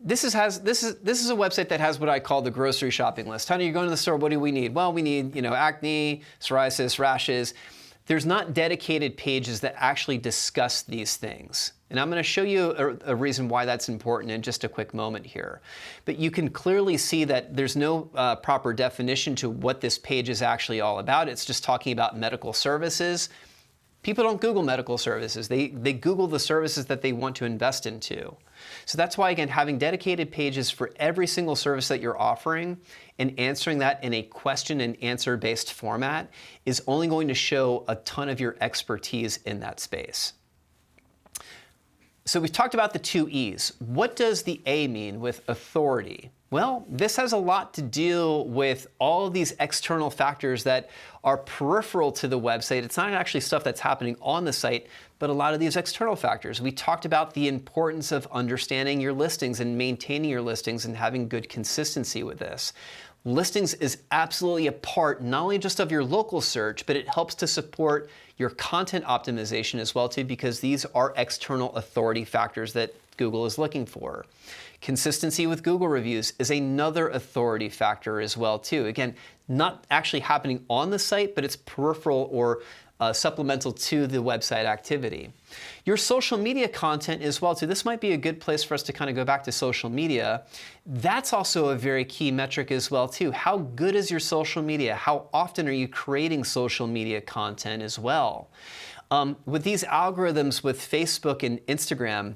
this is a website that has what I call the grocery shopping list. Honey, you're going to the store, what do we need? Well, we need, acne, psoriasis, rashes. There's not dedicated pages that actually discuss these things. And I'm going to show you a reason why that's important in just a quick moment here. But you can clearly see that there's no proper definition to what this page is actually all about. It's just talking about medical services. People don't Google medical services. They Google the services that they want to invest into. So that's why, again, having dedicated pages for every single service that you're offering and answering that in a question and answer based format is only going to show a ton of your expertise in that space. So we've talked about the two E's. What does the A mean with authority? Well, this has a lot to do with all of these external factors that are peripheral to the website. It's not actually stuff that's happening on the site, but a lot of these external factors. We talked about the importance of understanding your listings and maintaining your listings and having good consistency with this. Listings is absolutely a part not only just of your local search, but it helps to support your content optimization as well too, because these are external authority factors that Google is looking for. Consistency with Google reviews is another authority factor as well too. Again, not actually happening on the site, but it's peripheral or supplemental to the website activity. Your social media content as well too. This might be a good place for us to kind of go back to social media. That's also a very key metric as well too. How good is your social media? How often are you creating social media content as well? With these algorithms with Facebook and Instagram,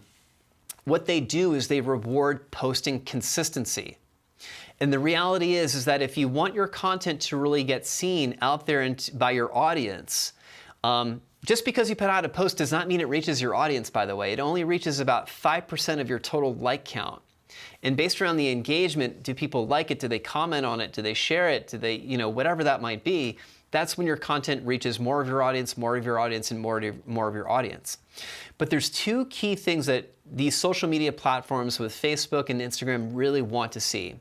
what they do is they reward posting consistency. And the reality is that if you want your content to really get seen out there by your audience, just because you put out a post does not mean it reaches your audience, by the way. It only reaches about 5% of your total like count. And based around the engagement, do people like it? Do they comment on it? Do they share it? Do they, whatever that might be, that's when your content reaches more of your audience, and more of your audience. But there's two key things that these social media platforms with Facebook and Instagram really want to see.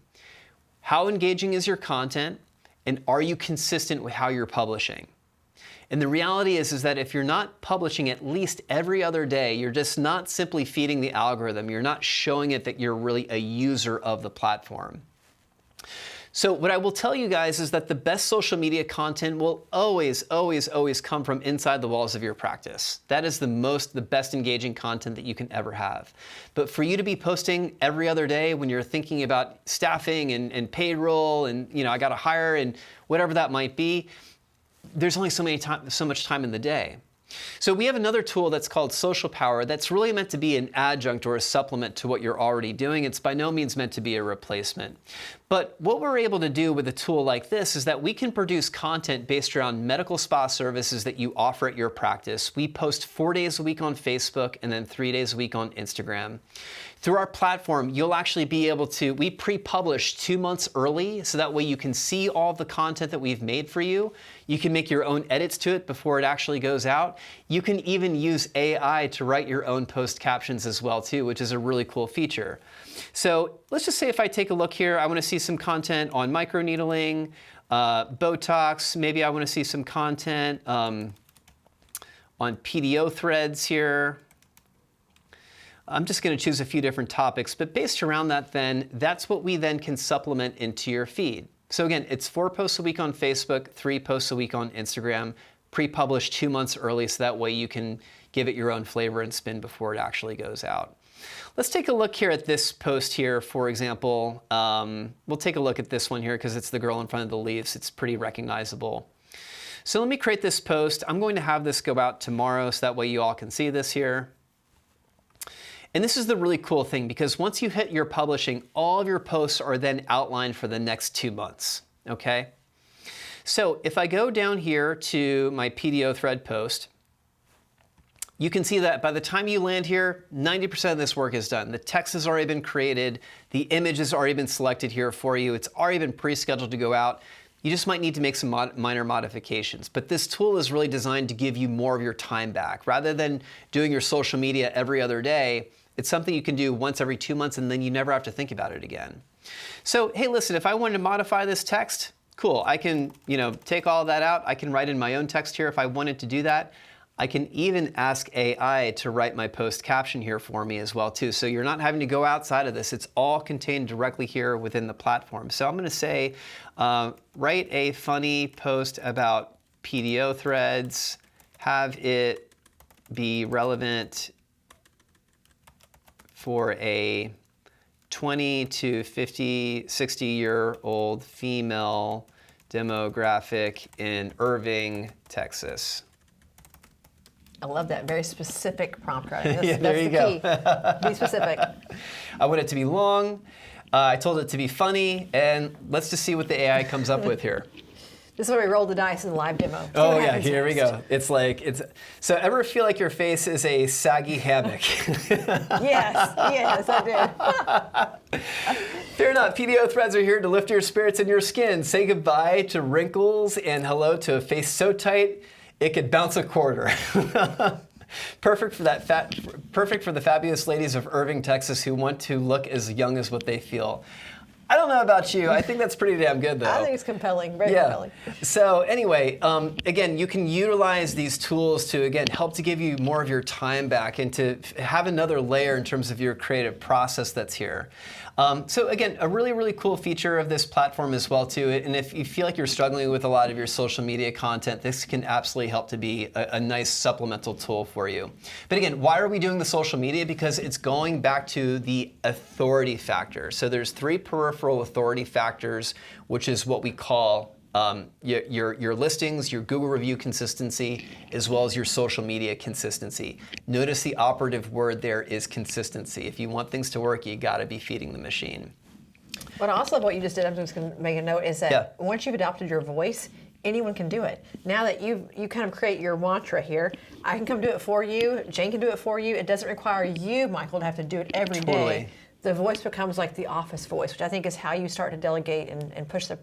How engaging is your content, and are you consistent with how you're publishing? And the reality is that if you're not publishing at least every other day, you're just not simply feeding the algorithm. You're not showing it that you're really a user of the platform. So what I will tell you guys is that the best social media content will always, always, always come from inside the walls of your practice. That is the best engaging content that you can ever have. But for you to be posting every other day when you're thinking about staffing and payroll and, I got to hire and whatever that might be, there's only so much time in the day. So we have another tool that's called Social Power that's really meant to be an adjunct or a supplement to what you're already doing. It's by no means meant to be a replacement. But what we're able to do with a tool like this is that we can produce content based around medical spa services that you offer at your practice. We post 4 days a week on Facebook and then 3 days a week on Instagram. Through our platform, you'll actually be able to, we pre-publish 2 months early, so that way you can see all the content that we've made for you. You can make your own edits to it before it actually goes out. You can even use AI to write your own post captions as well too, which is a really cool feature. So let's just say if I take a look here, I want to see some content on microneedling, Botox, maybe I want to see some content on PDO threads here. I'm just going to choose a few different topics, but based around that then, that's what we then can supplement into your feed. So again, it's 4 posts a week on Facebook, 3 posts a week on Instagram, pre-published 2 months early, so that way you can give it your own flavor and spin before it actually goes out. Let's take a look here at this post here, for example. We'll take a look at this one here because it's the girl in front of the leaves. It's pretty recognizable. So let me create this post. I'm going to have this go out tomorrow, so that way you all can see this here. And this is the really cool thing, because once you hit your publishing, all of your posts are then outlined for the next 2 months, okay? So if I go down here to my PDO thread post, you can see that by the time you land here, 90% of this work is done. The text has already been created, the image has already been selected here for you, it's already been pre-scheduled to go out. You just might need to make some minor modifications. But this tool is really designed to give you more of your time back. Rather than doing your social media every other day, it's something you can do once every 2 months and then you never have to think about it again. So, hey, listen, if I wanted to modify this text, cool. I can, take all of that out. I can write in my own text here if I wanted to do that. I can even ask AI to write my post caption here for me as well too. So you're not having to go outside of this. It's all contained directly here within the platform. So I'm going to say, write a funny post about PDO threads, have it be relevant for a 20 to 50, 60-year-old female demographic in Irving, Texas. I love that. Very specific prompt writing. Yeah, That's there you go. Key. Be specific. I want it to be long. I told it to be funny, and let's just see what the AI comes up with here. This is where we roll the dice in the live demo. Oh yeah, here we go. So ever feel like your face is a saggy hammock? Yes, I do. Fear not, PDO threads are here to lift your spirits and your skin. Say goodbye to wrinkles and hello to a face so tight it could bounce a quarter. Perfect for the fabulous ladies of Irving, Texas who want to look as young as what they feel. I don't know about you. I think that's pretty damn good, though. I think it's compelling, very compelling. So anyway, again, you can utilize these tools to, again, help to give you more of your time back and to have another layer in terms of your creative process that's here. So again, a really, really cool feature of this platform as well too. And if you feel like you're struggling with a lot of your social media content, this can absolutely help to be a nice supplemental tool for you. But again, why are we doing the social media? Because it's going back to the authority factor. So there's 3 peripheral authority factors, which is what we call your listings, your Google review consistency, as well as your social media consistency. Notice the operative word there is consistency. If you want things to work, you got to be feeding the machine. What I also love what you just did, I'm just going to make a note, is that once you've adopted your voice, anyone can do it. Now that you kind of create your mantra here, I can come do it for you, Jane can do it for you. It doesn't require you, Michael, to have to do it every day. The voice becomes like the office voice, which I think is how you start to delegate and push the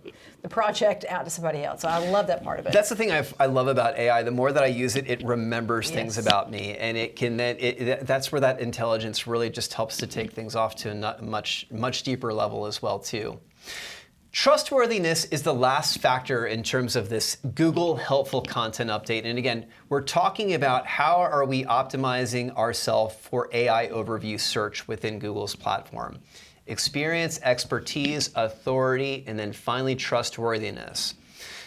project out to somebody else. So I love that part of it. That's the thing I love about AI. The more that I use it, it remembers things about me, and it can that's where that intelligence really just helps to take things off to a much deeper level as well too. Trustworthiness is the last factor in terms of this Google helpful content update. And again, we're talking about how are we optimizing ourselves for AI overview search within Google's platform. Experience, expertise, authority, and then finally trustworthiness.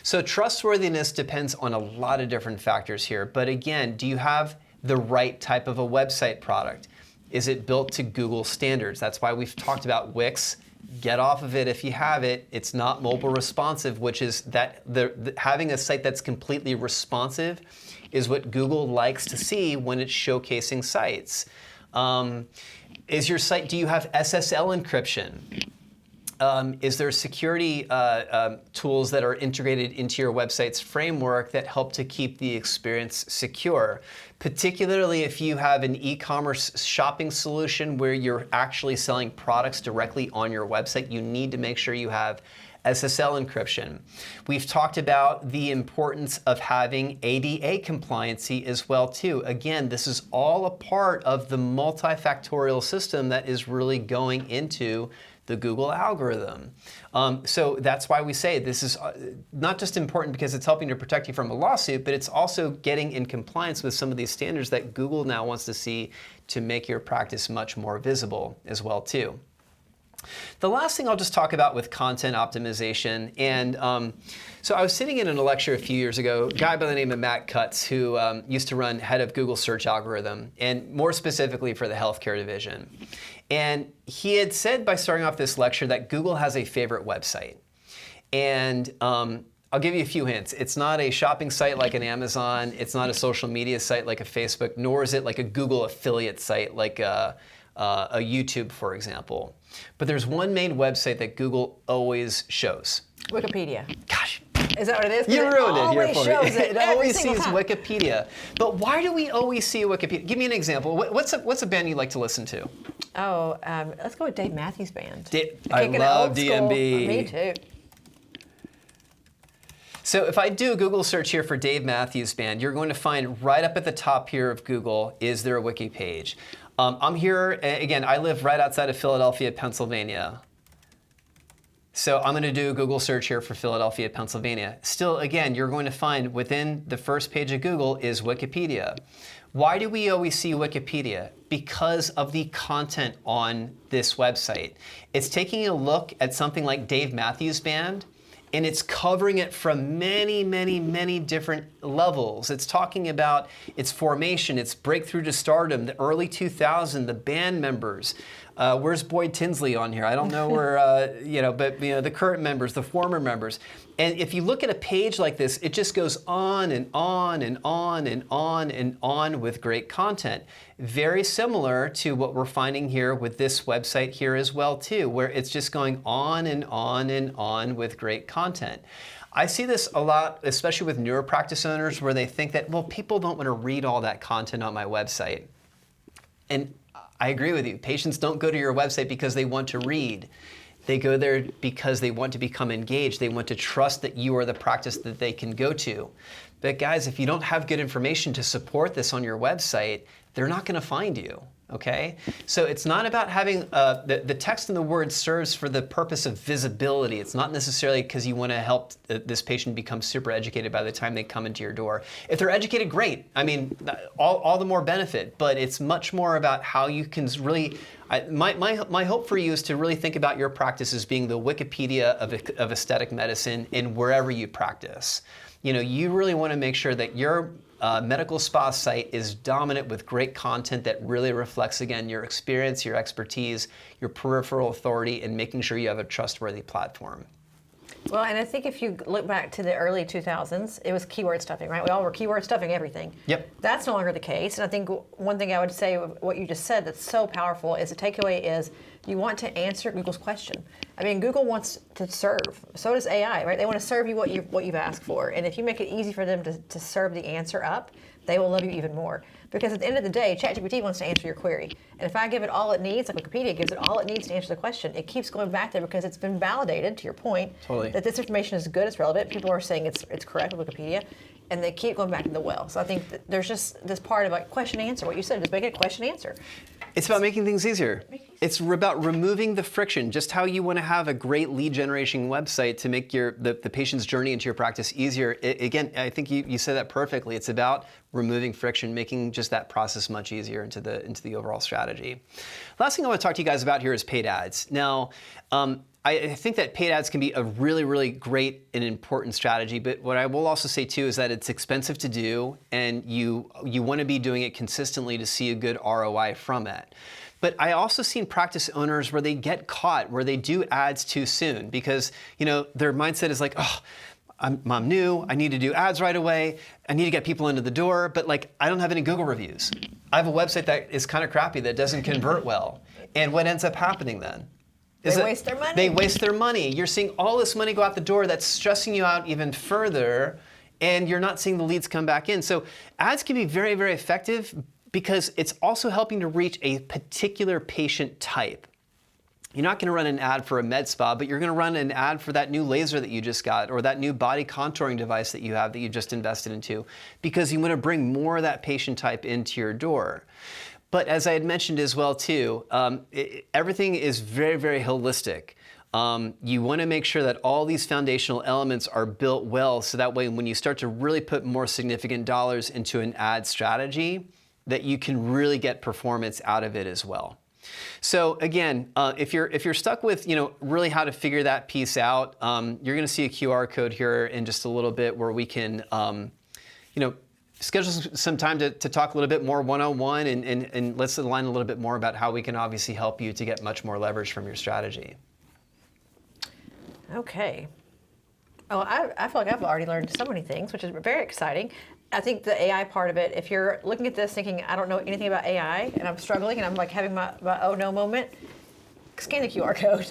So trustworthiness depends on a lot of different factors here. But again, do you have the right type of a website product? Is it built to Google standards? That's why we've talked about Wix. Get off of it if you have it. It's not mobile responsive, which is that having a site that's completely responsive is what Google likes to see when it's showcasing sites. Is your site, do you have SSL encryption? Is there security tools that are integrated into your website's framework that help to keep the experience secure? Particularly if you have an e-commerce shopping solution where you're actually selling products directly on your website, you need to make sure you have SSL encryption. We've talked about the importance of having ADA compliancy as well too. Again, this is all a part of the multifactorial system that is really going into the Google algorithm. So that's why we say this is not just important because it's helping to protect you from a lawsuit, but it's also getting in compliance with some of these standards that Google now wants to see to make your practice much more visible as well too. The last thing I'll just talk about with content optimization, and so I was sitting in a lecture a few years ago, a guy by the name of Matt Cutts, who used to run head of Google search algorithm, and more specifically for the healthcare division. And he had said by starting off this lecture that Google has a favorite website. And I'll give you a few hints. It's not a shopping site like an Amazon, it's not a social media site like a Facebook, nor is it like a Google affiliate site like a YouTube, for example. But there's one main website that Google always shows. Wikipedia. Gosh. Is that what it is? You ruined it here for me. It always sees Wikipedia. But why do we always see Wikipedia? Give me an example. What's a band you like to listen to? Oh, let's go with Dave Matthews Band. I love DMB. Me too. So if I do a Google search here for Dave Matthews Band, you're going to find right up at the top here of Google is there a wiki page. I'm here, again, I live right outside of Philadelphia, Pennsylvania. So I'm going to do a Google search here for Philadelphia, Pennsylvania. Still, again, you're going to find within the first page of Google is Wikipedia. Why do we always see Wikipedia? Because of the content on this website. It's taking a look at something like Dave Matthews Band, and it's covering it from many, many, many different levels. It's talking about its formation, its breakthrough to stardom, the early 2000s, the band members. Where's Boyd Tinsley on here? I don't know where, but the current members, the former members. And if you look at a page like this, it just goes on and on and on and on and on with great content. Very similar to what we're finding here with this website here as well too, where it's just going on and on and on with great content. I see this a lot, especially with newer practice owners, where they think that, well, people don't want to read all that content on my website. And I agree with you. Patients don't go to your website because they want to read. They go there because they want to become engaged. They want to trust that you are the practice that they can go to. But guys, if you don't have good information to support this on your website, they're not going to find you. Okay, so it's not about having the text and the word serves for the purpose of visibility. It's not necessarily because you want to help this patient become super educated by the time they come into your door. If they're educated, great. I mean, all the more benefit. But it's much more about how you can really. My hope for you is to really think about your practice as being the Wikipedia of aesthetic medicine in wherever you practice. You know, you really want to make sure that your medical spa site is dominant with great content that really reflects, again, your experience, your expertise, your peripheral authority, and making sure you have a trustworthy platform. Well, and I think if you look back to the early 2000s, it was keyword stuffing, right? We all were keyword stuffing everything. Yep. That's no longer the case. And I think one thing I would say, what you just said, that's so powerful is the takeaway is you want to answer Google's question. I mean, Google wants to serve. So does AI, right? They want to serve you what you've asked for. And if you make it easy for them to serve the answer up, they will love you even more. Because at the end of the day, ChatGPT wants to answer your query. And if I give it all it needs, like Wikipedia gives it all it needs to answer the question, it keeps going back there because it's been validated, to your point, that this information is good, it's relevant. People are saying it's correct with Wikipedia, and they keep going back to the well. So I think that there's just this part of like question answer, what you said, just make it a question answer. It's about making things easier. It's about removing the friction, just how you want to have a great lead generation website to make the patient's journey into your practice easier. Again, I think you said that perfectly. It's about removing friction, making just that process much easier into the overall strategy. Last thing I want to talk to you guys about here is paid ads. Now, I think that paid ads can be a really, really great and important strategy, but what I will also say too is that it's expensive to do, and you want to be doing it consistently to see a good ROI from it. But I also seen practice owners where they get caught, where they do ads too soon because, you know, their mindset is like, oh, I'm new, I need to do ads right away, I need to get people into the door, but like, I don't have any Google reviews. I have a website that is kind of crappy, that doesn't convert well. And what ends up happening then? They waste their money. They waste their money. You're seeing all this money go out the door that's stressing you out even further, and you're not seeing the leads come back in. So ads can be very, very effective because it's also helping to reach a particular patient type. You're not going to run an ad for a MedSpa, but you're going to run an ad for that new laser that you just got or that new body contouring device that you have that you just invested into, because you want to bring more of that patient type into your door. But as I had mentioned as well too, everything is very, very holistic. You want to make sure that all these foundational elements are built well, so that way when you start to really put more significant dollars into an ad strategy, that you can really get performance out of it as well. So again, if you're stuck with really how to figure that piece out, you're going to see a QR code here in just a little bit where we can schedule some time to talk a little bit more one-on-one and let's align a little bit more about how we can obviously help you to get much more leverage from your strategy. Okay. Oh, I feel like I've already learned so many things, which is very exciting. I think the AI part of it, if you're looking at this thinking, I don't know anything about AI, and I'm struggling, and I'm like having my oh no moment, scan the QR code.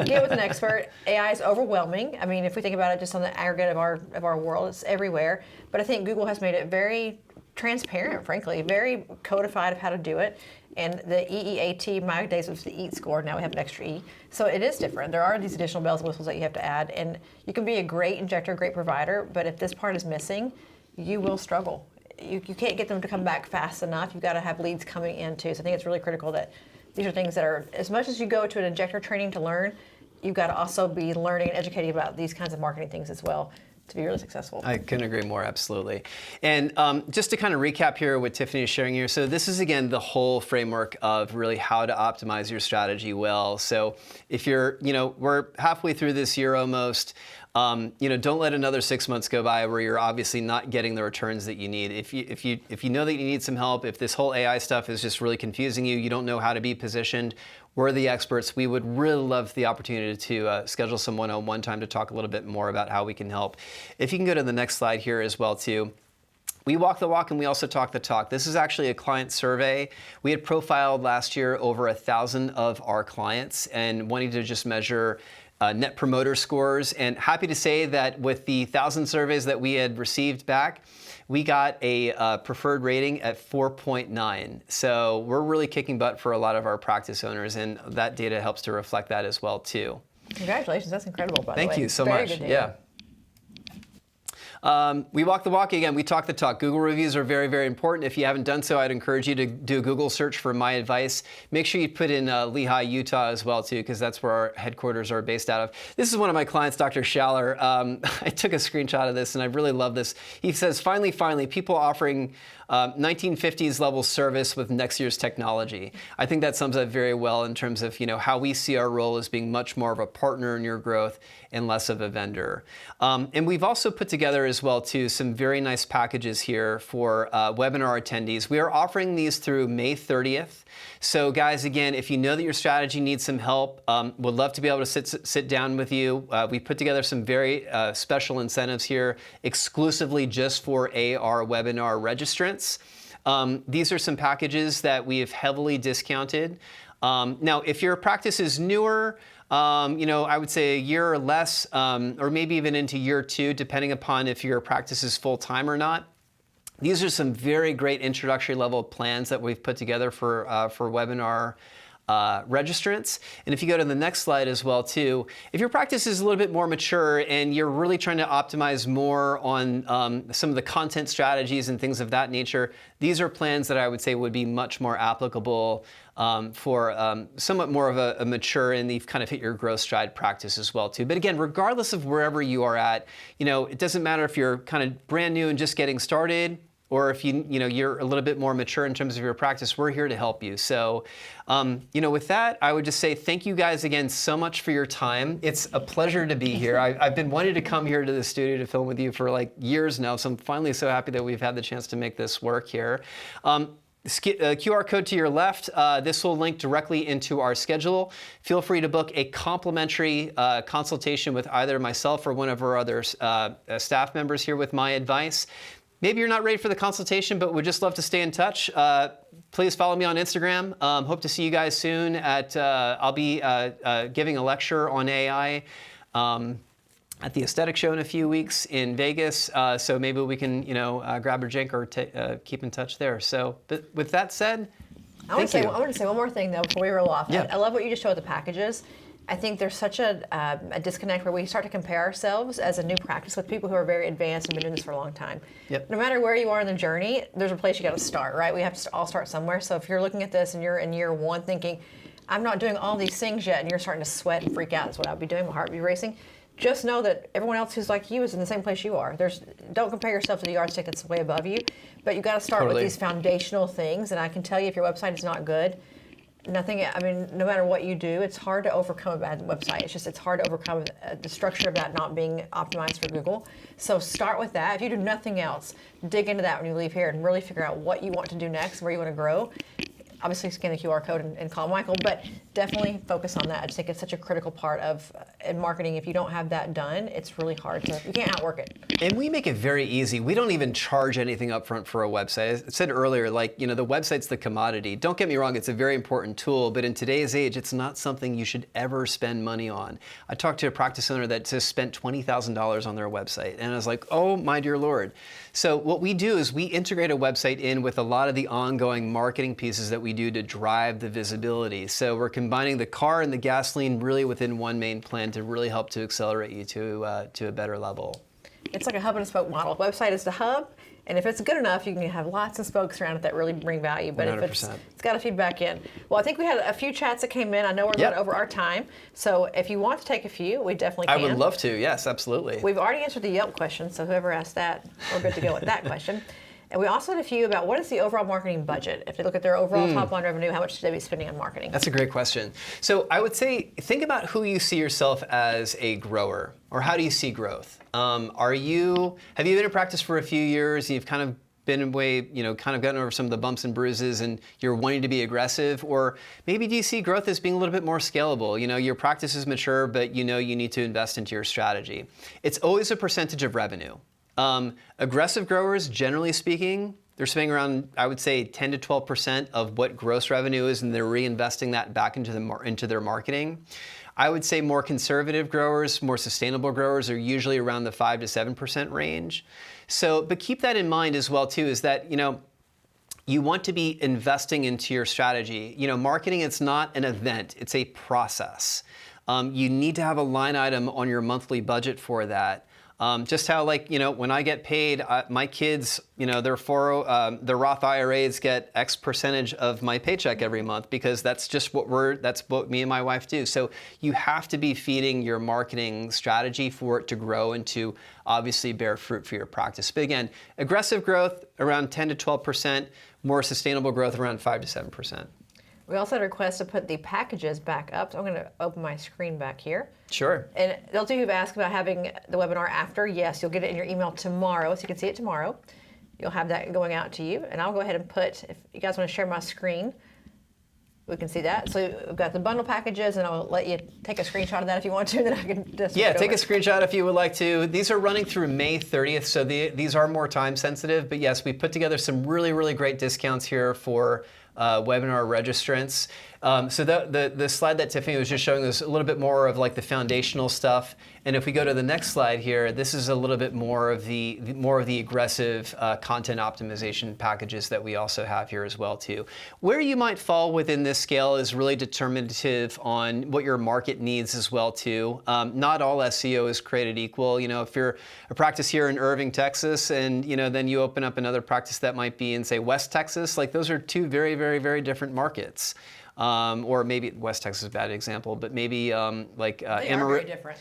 Get with an expert. AI is overwhelming. I mean, if we think about it just on the aggregate of our world, it's everywhere. But I think Google has made it very transparent, frankly, very codified of how to do it. And the EEAT, my days was the EAT score, now we have an extra E. So it is different. There are these additional bells and whistles that you have to add. And you can be a great injector, great provider, but if this part is missing, you will struggle. You can't get them to come back fast enough. You've got to have leads coming in too. So I think it's really critical that these are things that are, as much as you go to an injector training to learn, you've got to also be learning and educating about these kinds of marketing things as well to be really successful. I couldn't agree more, absolutely. And just to kind of recap here what Tiffany is sharing here, so this is again the whole framework of really how to optimize your strategy well. So if you're, we're halfway through this year almost, don't let another 6 months go by where you're obviously not getting the returns that you need. If you know that you need some help, if this whole AI stuff is just really confusing you, you don't know how to be positioned, we're the experts. We would really love the opportunity to schedule some one-on-one time to talk a little bit more about how we can help. If you can go to the next slide here as well too. We walk the walk and we also talk the talk. This is actually a client survey. We had profiled last year over 1,000 of our clients and wanting to just measure net promoter scores, and happy to say that with the 1,000 surveys that we had received back, we got a preferred rating at 4.9. So we're really kicking butt for a lot of our practice owners, and that data helps to reflect that as well too. Congratulations, that's incredible, by the way. Thank you so Very much. Good data. Yeah. We walk the walk again. We talk the talk. Google reviews are very, very important. If you haven't done so, I'd encourage you to do a Google search for MyAdvice. Make sure you put in Lehigh, Utah as well, too, because that's where our headquarters are based out of. This is one of my clients, Dr. Schaller. I took a screenshot of this, and I really love this. He says, finally, people offering 1950s level service with next year's technology. I think that sums up very well in terms of how we see our role as being much more of a partner in your growth and less of a vendor. And we've also put together as well too some very nice packages here for webinar attendees. We are offering these through May 30th. So guys, again, if you know that your strategy needs some help, would love to be able to sit down with you. We put together some very special incentives here exclusively just for AR webinar registrants. These are some packages that we have heavily discounted. Now, if your practice is newer, I would say a year or less, or maybe even into year 2, depending upon if your practice is full-time or not. These are some very great introductory level plans that we've put together for webinar registrants. And if you go to the next slide as well too, if your practice is a little bit more mature and you're really trying to optimize more on some of the content strategies and things of that nature, these are plans that I would say would be much more applicable for somewhat more of a mature and you've kind of hit your growth stride practice as well too. But again, regardless of wherever you are at, it doesn't matter if you're kind of brand new and just getting started, or if you're a little bit more mature in terms of your practice, we're here to help you. So, with that, I would just say thank you guys again so much for your time. It's a pleasure to be here. I've been wanting to come here to the studio to film with you for like years now, so I'm finally so happy that we've had the chance to make this work here. QR code to your left, this will link directly into our schedule. Feel free to book a complimentary consultation with either myself or one of our other staff members here with MyAdvice. Maybe you're not ready for the consultation, but would just love to stay in touch. Please follow me on Instagram. Hope to see you guys soon. I'll be giving a lecture on AI at the Aesthetic Show in a few weeks in Vegas. So maybe we can, grab a drink or keep in touch there. So, but with that said, I want to say one more thing though before we roll off. Yeah. I love what you just showed with the packages. I think there's such a disconnect where we start to compare ourselves as a new practice with people who are very advanced and been doing this for a long time. Yep. No matter where you are in the journey, there's a place you got to start, right? We have to all start somewhere. So if you're looking at this and you're in year 1 thinking, I'm not doing all these things yet, and you're starting to sweat and freak out, that's what I'd be doing, my heart would be racing. Just know that everyone else who's like you is in the same place you are. Don't compare yourself to the yardstick that's way above you, but you got to start with these foundational things. And I can tell you if your website is not good, no matter what you do, it's hard to overcome a bad website. It's hard to overcome the structure of that not being optimized for Google. So start with that. If you do nothing else, dig into that when you leave here and really figure out what you want to do next, where you want to grow. Obviously scan the QR code and call Michael, but definitely focus on that. I just think it's such a critical part of marketing. If you don't have that done, it's really hard you can't outwork it. And we make it very easy. We don't even charge anything up front for a website. I said earlier, the website's the commodity. Don't get me wrong, it's a very important tool, but in today's age, it's not something you should ever spend money on. I talked to a practice owner that just spent $20,000 on their website, and I was like, oh my dear Lord. So what we do is we integrate a website in with a lot of the ongoing marketing pieces that we do to drive the visibility. So we're combining the car and the gasoline really within one main plan to really help to accelerate you to a better level. It's like a hub and spoke model. Website is the hub, and if it's good enough, you can have lots of spokes around it that really bring value. But 100%. if it's got to feed back in. Well, I think we had a few chats that came in. I know we're going over our time, so if you want to take a few, we definitely can. I would love to. Yes, absolutely. We've already answered the Yelp question, so whoever asked that, we're good to go with that question. And we also had a few about what is the overall marketing budget? If they look at their overall top line revenue, how much should they be spending on marketing? That's a great question. So I would say, think about who you see yourself as a grower, or how do you see growth? Have you been in practice for a few years, and you've kind of been away, kind of gotten over some of the bumps and bruises, and you're wanting to be aggressive? Or maybe do you see growth as being a little bit more scalable? Your practice is mature, but you need to invest into your strategy. It's always a percentage of revenue. Aggressive growers, generally speaking, they're spending around, I would say, 10 to 12% of what gross revenue is, and they're reinvesting that back into their marketing. I would say more conservative growers, more sustainable growers are usually around the 5 to 7% range. So, but keep that in mind as well too, is that, you want to be investing into your strategy. Marketing, it's not an event, it's a process. You need to have a line item on your monthly budget for that. Just how, like, when I get paid, my kids, their Roth IRAs get X percentage of my paycheck every month, because that's just that's what me and my wife do. So you have to be feeding your marketing strategy for it to grow and to obviously bear fruit for your practice. But again, aggressive growth around 10 to 12%, more sustainable growth around 5 to 7%. We also had a request to put the packages back up, so I'm going to open my screen back here. Sure. And those of you who've asked about having the webinar after, yes, you'll get it in your email tomorrow, so you can see it tomorrow. You'll have that going out to you, and I'll go ahead and put, if you guys want to share my screen, we can see that. So we've got the bundle packages, and I'll let you take a screenshot of that if you want to, then I can just take a screenshot if you would like to. These are running through May 30th, so these are more time sensitive, but yes, we put together some really, really great discounts here for webinar registrants. So the slide that Tiffany was just showing us a little bit more of like the foundational stuff. And if we go to the next slide here, this is a little bit more of the aggressive content optimization packages that we also have here as well too. Where you might fall within this scale is really determinative on what your market needs as well too. Not all SEO is created equal. If you're a practice here in Irving, Texas, and then you open up another practice that might be in, say, West Texas, like those are two very, very, very different markets. Or maybe West Texas is a bad example, but maybe they are very different.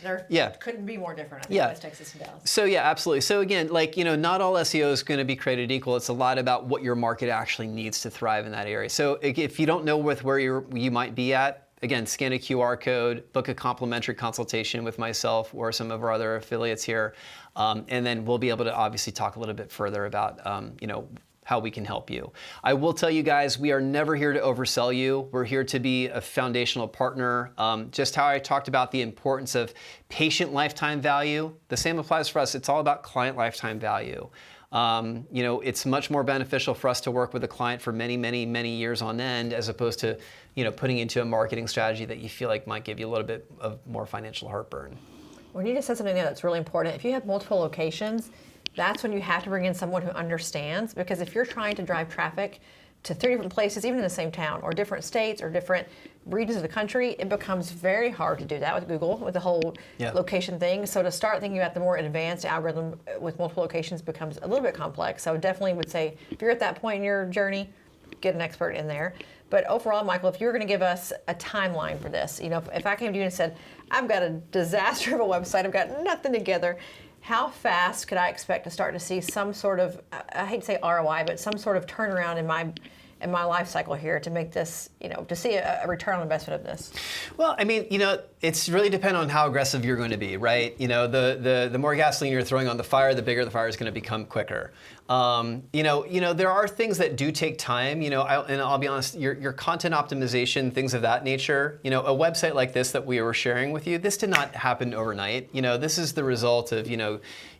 Couldn't be more different, I think, West Texas and Dallas. So yeah, absolutely. So again, not all SEO is going to be created equal. It's a lot about what your market actually needs to thrive in that area. So if you don't know where you might be at, again, scan a QR code, book a complimentary consultation with myself or some of our other affiliates here, and then we'll be able to obviously talk a little bit further about how we can help you. I will tell you guys, we are never here to oversell you. We're here to be a foundational partner. Just how I talked about the importance of patient lifetime value, the same applies for us. It's all about client lifetime value. It's much more beneficial for us to work with a client for many, many, many years on end, as opposed to, putting into a marketing strategy that you feel like might give you a little bit of more financial heartburn. We need to say something there that's really important. If you have multiple locations, that's when you have to bring in someone who understands, because if you're trying to drive traffic to 3 different places, even in the same town, or different states, or different regions of the country, it becomes very hard to do that with Google, with the whole location thing. So to start thinking about the more advanced algorithm with multiple locations becomes a little bit complex. So I definitely would say, if you're at that point in your journey, get an expert in there. But overall, Michael, if you were going to give us a timeline for this, if I came to you and said, I've got a disaster of a website, I've got nothing together, how fast could I expect to start to see some sort of, I hate to say ROI, but some sort of turnaround in my life cycle here to make this, to see a return on investment of this? Well, I mean, it's really dependent on how aggressive you're going to be, right? The more gasoline you're throwing on the fire, the bigger the fire is going to become quicker. There are things that do take time, and I'll be honest, your content optimization, things of that nature, a website like this that we were sharing with you, this did not happen overnight. This is the result of,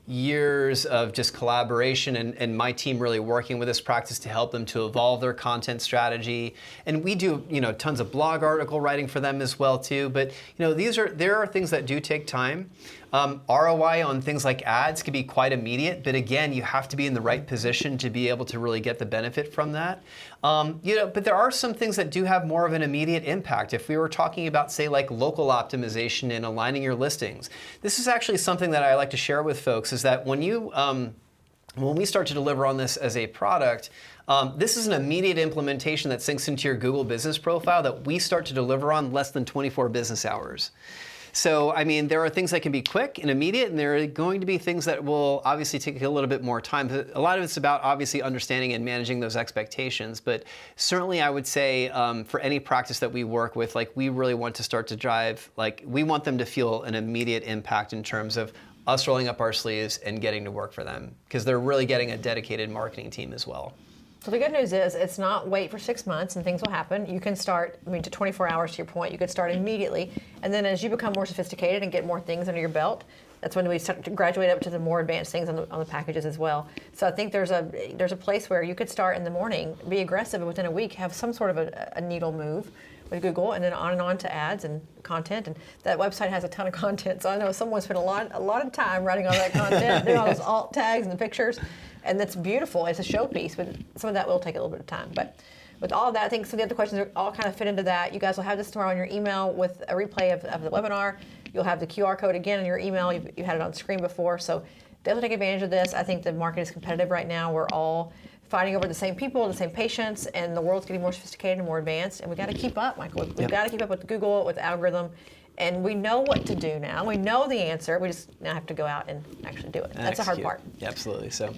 years of just collaboration and my team really working with this practice to help them to evolve their content strategy. And we do, tons of blog article writing for them as well too. But, there are things that do take time. ROI on things like ads can be quite immediate, but again, you have to be in the right position to be able to really get the benefit from that. But there are some things that do have more of an immediate impact. If we were talking about, say, like local optimization and aligning your listings, this is actually something that I like to share with folks, is that when we start to deliver on this as a product, this is an immediate implementation that syncs into your Google business profile that we start to deliver on less than 24 business hours. So, I mean, there are things that can be quick and immediate, and there are going to be things that will obviously take a little bit more time. A lot of it's about obviously understanding and managing those expectations, but certainly I would say for any practice that we work with, we really want to start to drive, we want them to feel an immediate impact in terms of us rolling up our sleeves and getting to work for them, because they're really getting a dedicated marketing team as well. So the good news is it's not wait for 6 months and things will happen. You can start, to 24 hours to your point, you could start immediately. And then as you become more sophisticated and get more things under your belt, that's when we start to graduate up to the more advanced things on the packages as well. So I think there's a place where you could start in the morning, be aggressive, and within a week have some sort of a needle move with Google, and then on to ads and content. And that website has a ton of content. So I know someone spent a lot of time writing all that content, doing all those alt tags and the pictures. And that's beautiful. It's a showpiece, but some of that will take a little bit of time. But with all of that, I think some of the other questions are all kind of fit into that. You guys will have this tomorrow in your email with a replay of the webinar. You'll have the QR code again in your email. You've had it on screen before, so definitely take advantage of this. I think the market is competitive right now. We're all fighting over the same people, the same patients, and the world's getting more sophisticated and more advanced, and we got to keep up, Michael. We've got to keep up with Google, with the algorithm, and we know what to do now. We know the answer. We just now have to go out and actually do it. That's the hard part. Yeah, absolutely. So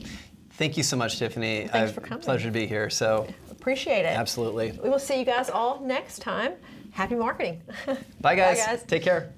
thank you so much, Tiffany. Thanks for coming. Pleasure to be here. So appreciate it. Absolutely. We will see you guys all next time. Happy marketing. Bye, guys. Bye, guys. Take care.